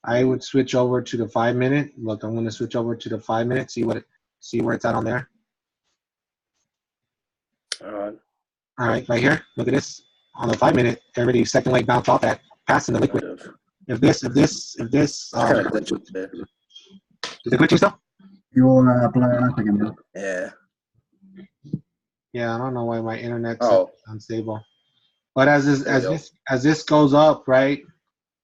I would switch over to the 5 minute. Look, I'm going to switch over to the 5 minute. See where it's at on there. All right, right here. Look at this on the 5 minute. Already second leg bounce off that, passing the liquid. If this, It's kind of glitchy. is it glitching still? You're blowing up again, bro. Yeah. Yeah, I don't know why my internet's unstable. But as this goes up, right?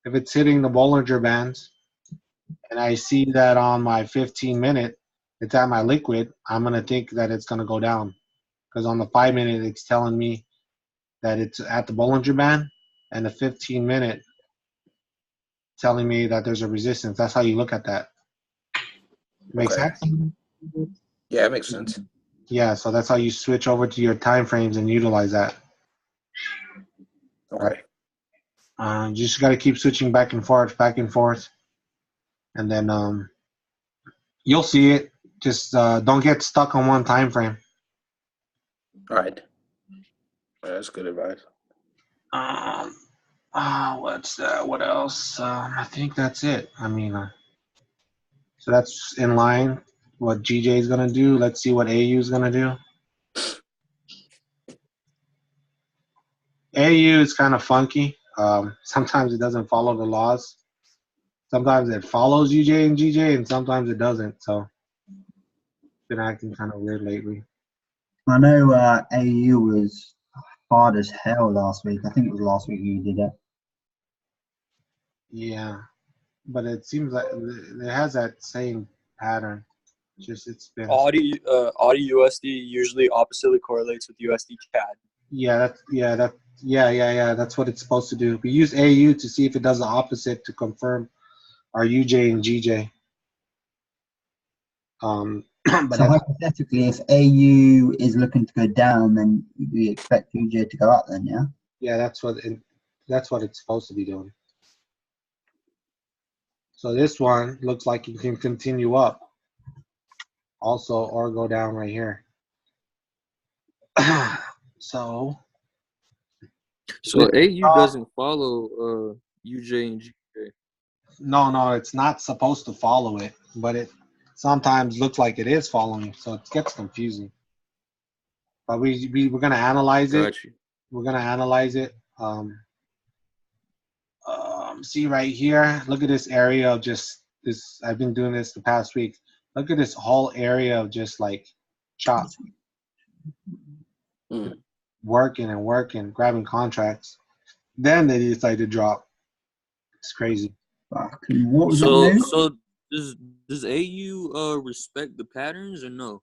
If it's hitting the Bollinger Bands, and I see that on my 15 minute, it's at my liquid, I'm gonna think that it's gonna go down, because on the 5 minute it's telling me that it's at the Bollinger Band, and the 15 minute telling me that there's a resistance. That's how you look at that. Make sense? Yeah, it makes sense. Yeah, so that's how you switch over to your time frames and utilize that. Okay. Right? You just got to keep switching back and forth, and then you'll see it. Just don't get stuck on one time frame. All right. That's good advice. What's that? What else? I think that's it. I mean, so that's in line. What GJ is gonna do. Let's see what AU is gonna do. AU is kind of funky. Sometimes it doesn't follow the laws. Sometimes it follows UJ and GJ, and sometimes it doesn't. So, been acting kind of weird lately. I know AU was hard as hell last week. I think it was last week you did it. Yeah, but it seems like it has that same pattern. Just it's been AUD USD usually oppositely correlates with USD CAD. Yeah. That's what it's supposed to do. We use AU to see if it does the opposite to confirm our UJ and GJ. But so hypothetically, if AU is looking to go down, then we expect UJ to go up. Then, yeah. Yeah, that's what it's supposed to be doing. So this one looks like it can continue up, also, or go down right here. So AU doesn't follow UJ and GJ. No, it's not supposed to follow it, but it sometimes looks like it is following, so it gets confusing. But we're gonna analyze it. We're gonna analyze it. See right here. Look at this area of just this. I've been doing this the past week. Look at this whole area of just like chop, working, grabbing contracts. Then they decide to drop. It's crazy. What was it? So Does AU respect the patterns or no?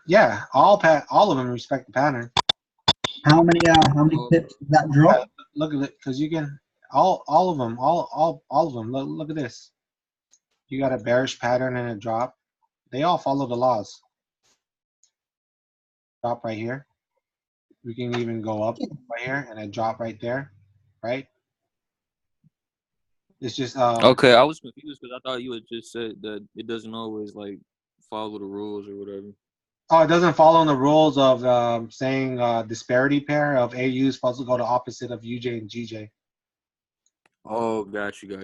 Yeah, all of them respect the pattern. How many pips does that drop? Look at it, because you can all of them, all of them. Look at this. You got a bearish pattern and a drop. They all follow the laws. Drop right here. We can even go up right here and a drop right there, right? It's just Okay, I was confused because I thought you had just said that it doesn't always like follow the rules or whatever. Oh, it doesn't follow the rules of saying disparity pair of AU is supposed to go the opposite of UJ and GJ. Oh, got you.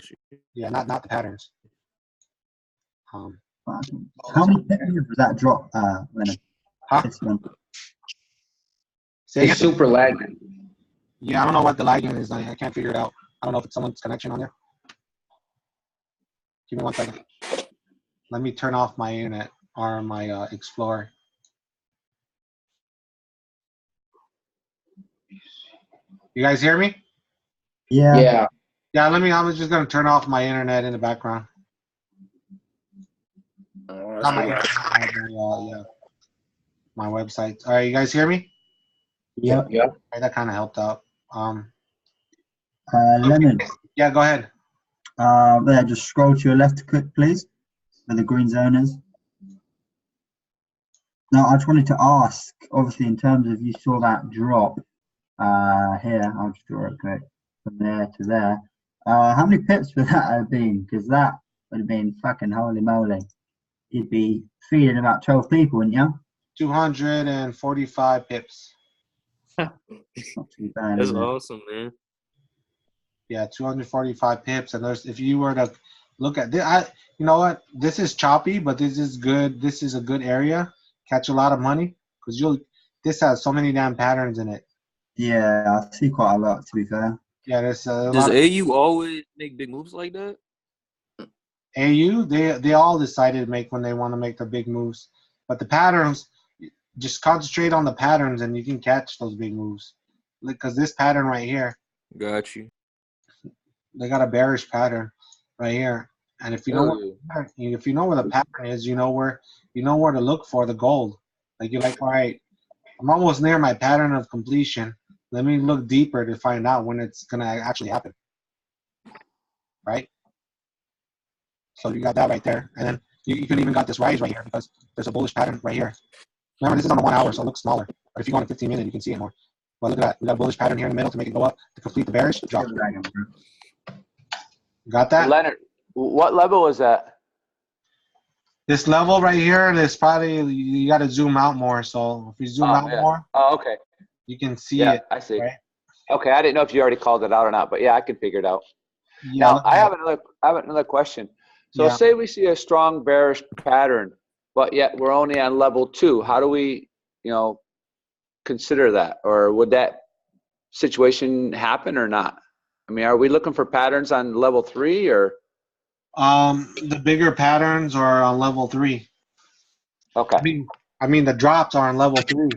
Yeah, not the patterns. How many pips does that drop, Leonard? Huh? This one. Say again? It's super lagging. Yeah, I don't know what the lagging is. I can't figure it out. I don't know if it's someone's connection on there. Give me 1 second. Let me turn off my internet or my Explorer. You guys hear me? Yeah. Yeah. Yeah, I was just gonna turn off my internet in the background. Not my internet, my website. All right, you guys hear me? Yep. Yep. All right, that kind of helped out. Leonard, Yeah, go ahead. there, just scroll to your left quick, please, for the green zoners. Now, I just wanted to ask, obviously, in terms of you saw that drop here, I'll just draw it quick, from there to there. How many pips would that have been? Because that would have been fucking holy moly. You'd be feeding about 12 people, wouldn't you? 245 pips. Not too bad, That's is it? awesome, man. Yeah, 245 pips. And if you were to look at this, you know what? This is choppy, but this is good. This is a good area. Catch a lot of money because this has so many damn patterns in it. Yeah, I see quite a lot, to be fair. Yeah, there's a Does lot of AU always make big moves like that? AU. They all decided to make when they want to make the big moves, but the patterns, just concentrate on the patterns and you can catch those big moves. Because this pattern right here, Got you. they got a bearish pattern right here, and if you know if you know where the pattern is, you know where to look for the gold. Like you're like, all right, I'm almost near my pattern of completion. Let me look deeper to find out when it's gonna actually happen. Right? So you got that right there, and then you could even got this rise right here because there's a bullish pattern right here. Remember, this is on the 1 hour, so it looks smaller. But if you go on a 15 minute, you can see it more. But look at that. We got a bullish pattern here in the middle to make it go up to complete the bearish drop. Got that? Leonard, what level is that? This level right here, there's probably, you got to zoom out more. So if you zoom out more, okay. you can see Yeah, it. I see. Right? Okay, I didn't know if you already called it out or not, but yeah, I can figure it out. Yeah, now, I have another question. So say we see a strong bearish pattern, but yet we're only on level 2. How do we, consider that? Or would that situation happen or not? I mean, are we looking for patterns on level 3 or? The bigger patterns are on level 3. Okay. I mean the drops are on level 3.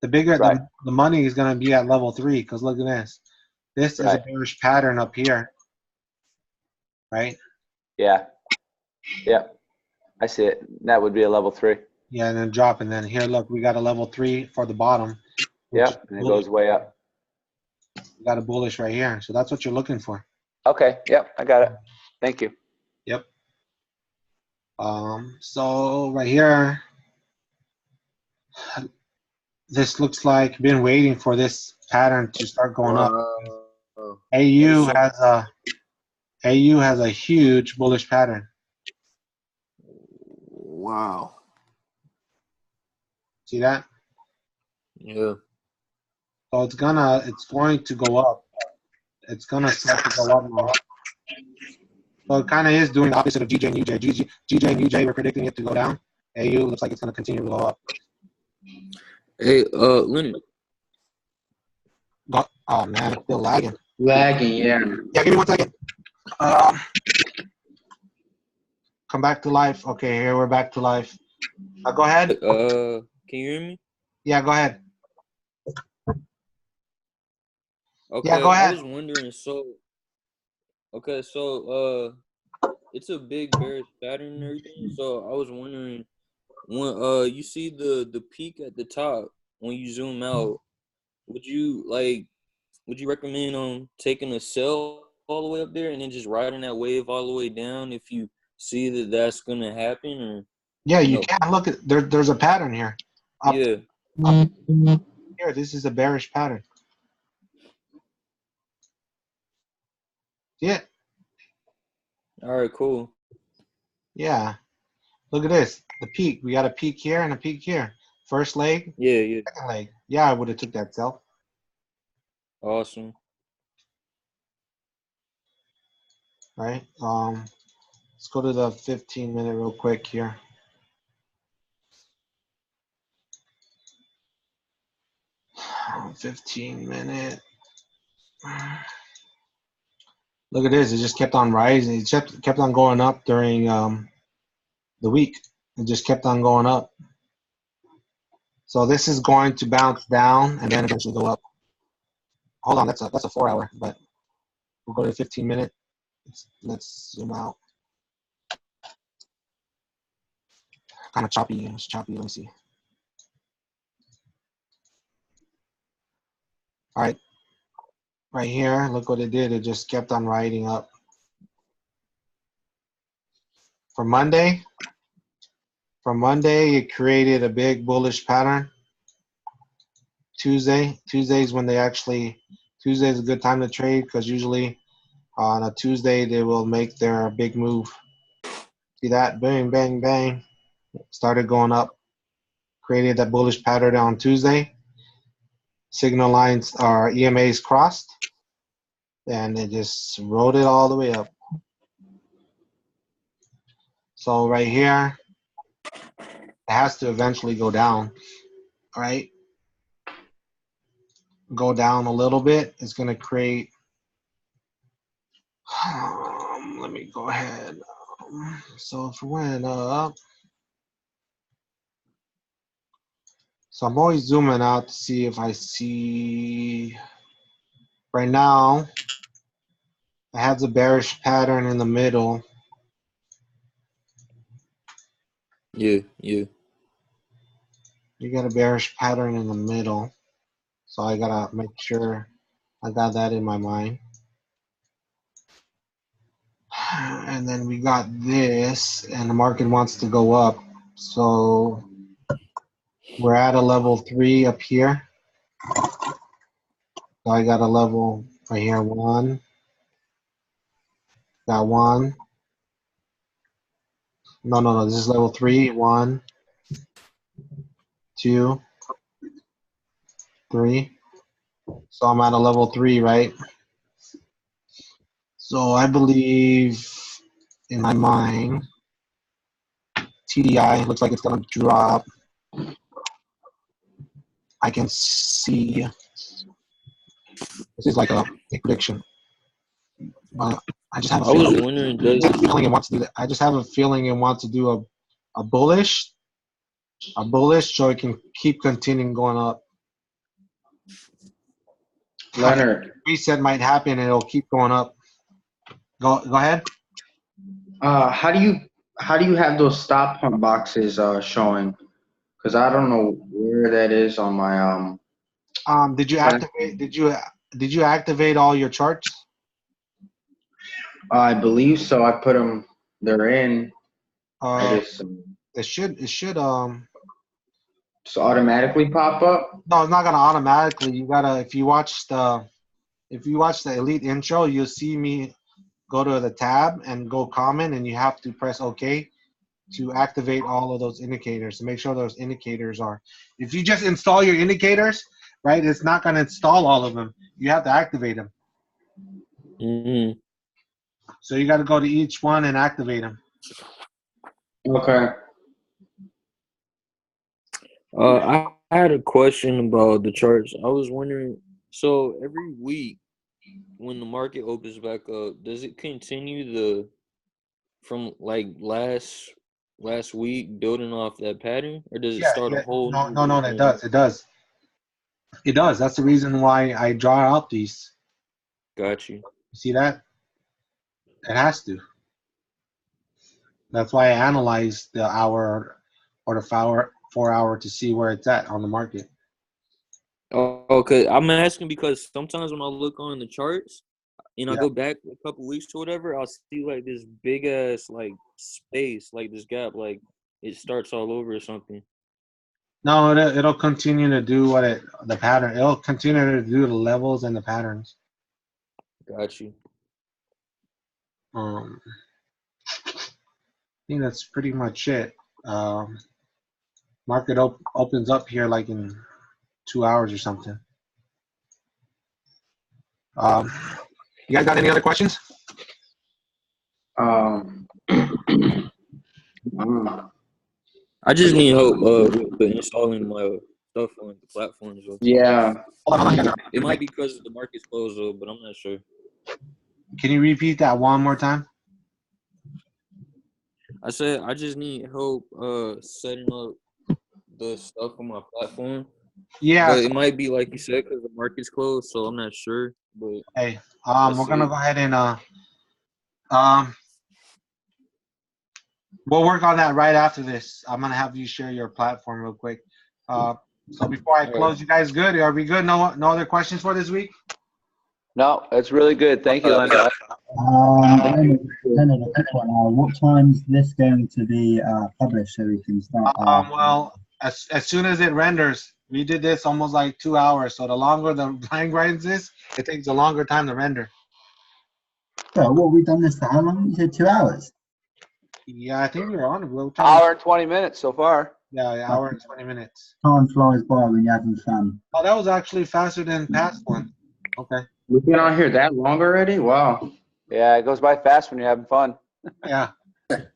The bigger the money is going to be at level 3 because look at this. This is a bearish pattern up here, right? Yeah. Yeah. I see it. That would be a level 3. Yeah, and then drop, and then here, look, we got a level 3 for the bottom. Yep, and it goes way up. We got a bullish right here, so that's what you're looking for. Okay. Yep, I got it. Thank you. Yep. So right here, this looks like been waiting for this pattern to start going up. AU has a huge bullish pattern. Wow. See that? Yeah. So it's going to go up. It's gonna start to go up now. So it kind of is doing the opposite of GJ and UJ. GJ and UJ, we're predicting it to go down. AU looks like it's gonna continue to go up. Hey, Leonard. Oh man, it's still lagging. Lagging, yeah. Yeah, give me 1 second. Come back to life. Okay, here we're back to life. Go ahead. Can you hear me? Yeah, go ahead. Okay, yeah, go ahead. I was wondering, so it's a big bearish pattern and everything. So I was wondering when you see the peak at the top when you zoom out, would you recommend taking a sell all the way up there and then just riding that wave all the way down if you see that that's gonna happen, or Yeah, you no? can look at there's a pattern here. Up, Yeah. up here, this is a bearish pattern. Yeah, All right. Cool. yeah. Look at this. The peak. We got a peak here and a peak here. First leg, Yeah. Yeah. second leg. Yeah, I would have took that sell. Awesome. Right. Let's go to the 15-minute real quick here. Oh, 15-minute. Look at this. It just kept on rising. It kept on going up during the week. It just kept on going up. So this is going to bounce down and then eventually go up. Hold on, that's a 4-hour, but we'll go to 15-minute. Let's zoom out. Kind of choppy. It's choppy. Let me see. All right. Right here, look what it did. It just kept on riding up. For Monday, it created a big bullish pattern. Tuesday's when Tuesday's a good time to trade because usually on a Tuesday they will make their big move. See that? Bang, bang, bang. Started going up. Created that bullish pattern on Tuesday. Signal lines or EMAs crossed. And it just rode it all the way up. So right here, it has to eventually go down, right? Go down a little bit. It's going to create, let me go ahead. So if it went up, so I'm always zooming out to see if I see, right now, I have the bearish pattern in the middle. Yeah. Yeah. You got a bearish pattern in the middle. So I gotta make sure I got that in my mind. And then we got this, and the market wants to go up. So we're at a level 3 up here. So I got a level right here, 1. Got 1. No. This is level 3. 1, 2, 3. So I'm at a level 3, right? So I believe in my mind, TDI looks like it's gonna drop. I can see this is like a prediction. I just have a I was feeling. wondering, I does just have a feeling it wants to do that. I just have a feeling it wants to do a bullish, so it can keep continuing going up. Leonard, Reset might happen and it'll keep going up. Go ahead. how do you have those stop hunt boxes showing? Because I don't know where that is on my Did you activate? Did you activate all your charts? I believe so. I put them. They're in. I just It should just automatically pop up. No, it's not gonna automatically. You gotta if you watch the elite intro, you'll see me go to the tab and go comment, and you have to press OK to activate all of those indicators to make sure those indicators are. If you just install your indicators, right, it's not gonna install all of them. You have to activate them. mm-hmm. So you got to go to each one and activate them. Okay. I had a question about the charts. I was wondering, so every week when the market opens back up, does it continue from like last week building off that pattern, or does it start a whole new No, week? it does. That's the reason why I draw out these. Got you. You see that? It has to. That's why I analyzed the hour or the 4 hour to see where it's at on the market. Oh, okay. I'm asking because sometimes when I look on the charts and I Yeah. go back a couple weeks or whatever, I'll see like this big ass like space, like this gap, like it starts all over or something. No, it'll continue to do the pattern. It'll continue to do the levels and the patterns. Got you. I think that's pretty much it. Market opens up here like in 2 hours or something. You guys got any other questions? I just need help with installing my stuff on the platforms. Yeah. It might be because the market's closed though, but I'm not sure. Can you repeat that one more time? I said I just need help setting up the stuff on my platform. Yeah. But it might be like you said because the market's closed, so I'm not sure. But hey, we're gonna go ahead and we'll work on that right after this. I'm gonna have you share your platform real quick. So before I close, you guys good? Are we good? No other questions for this week? No, that's really good. Thank you, Leonard. Leonard, a quick one. What time's this going to be published so we can start? Well, as soon as it renders, we did this almost like 2 hours. So the longer the line grinds is, it takes a longer time to render. So what, we've done this for how long? You said 2 hours? Yeah, I think we're on. Hour and 20 minutes so far. Yeah, hour and 20 minutes. Time flies by when you're having fun. Oh, that was actually faster than past one. Okay. We've been on here that long already? Wow. Yeah, it goes by fast when you're having fun. Yeah.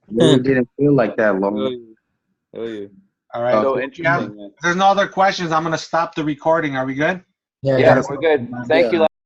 Really didn't feel like that long. Oh yeah. All right. So interesting. If there's no other questions, I'm gonna stop the recording. Are we good? Yeah, we're good. Thank you.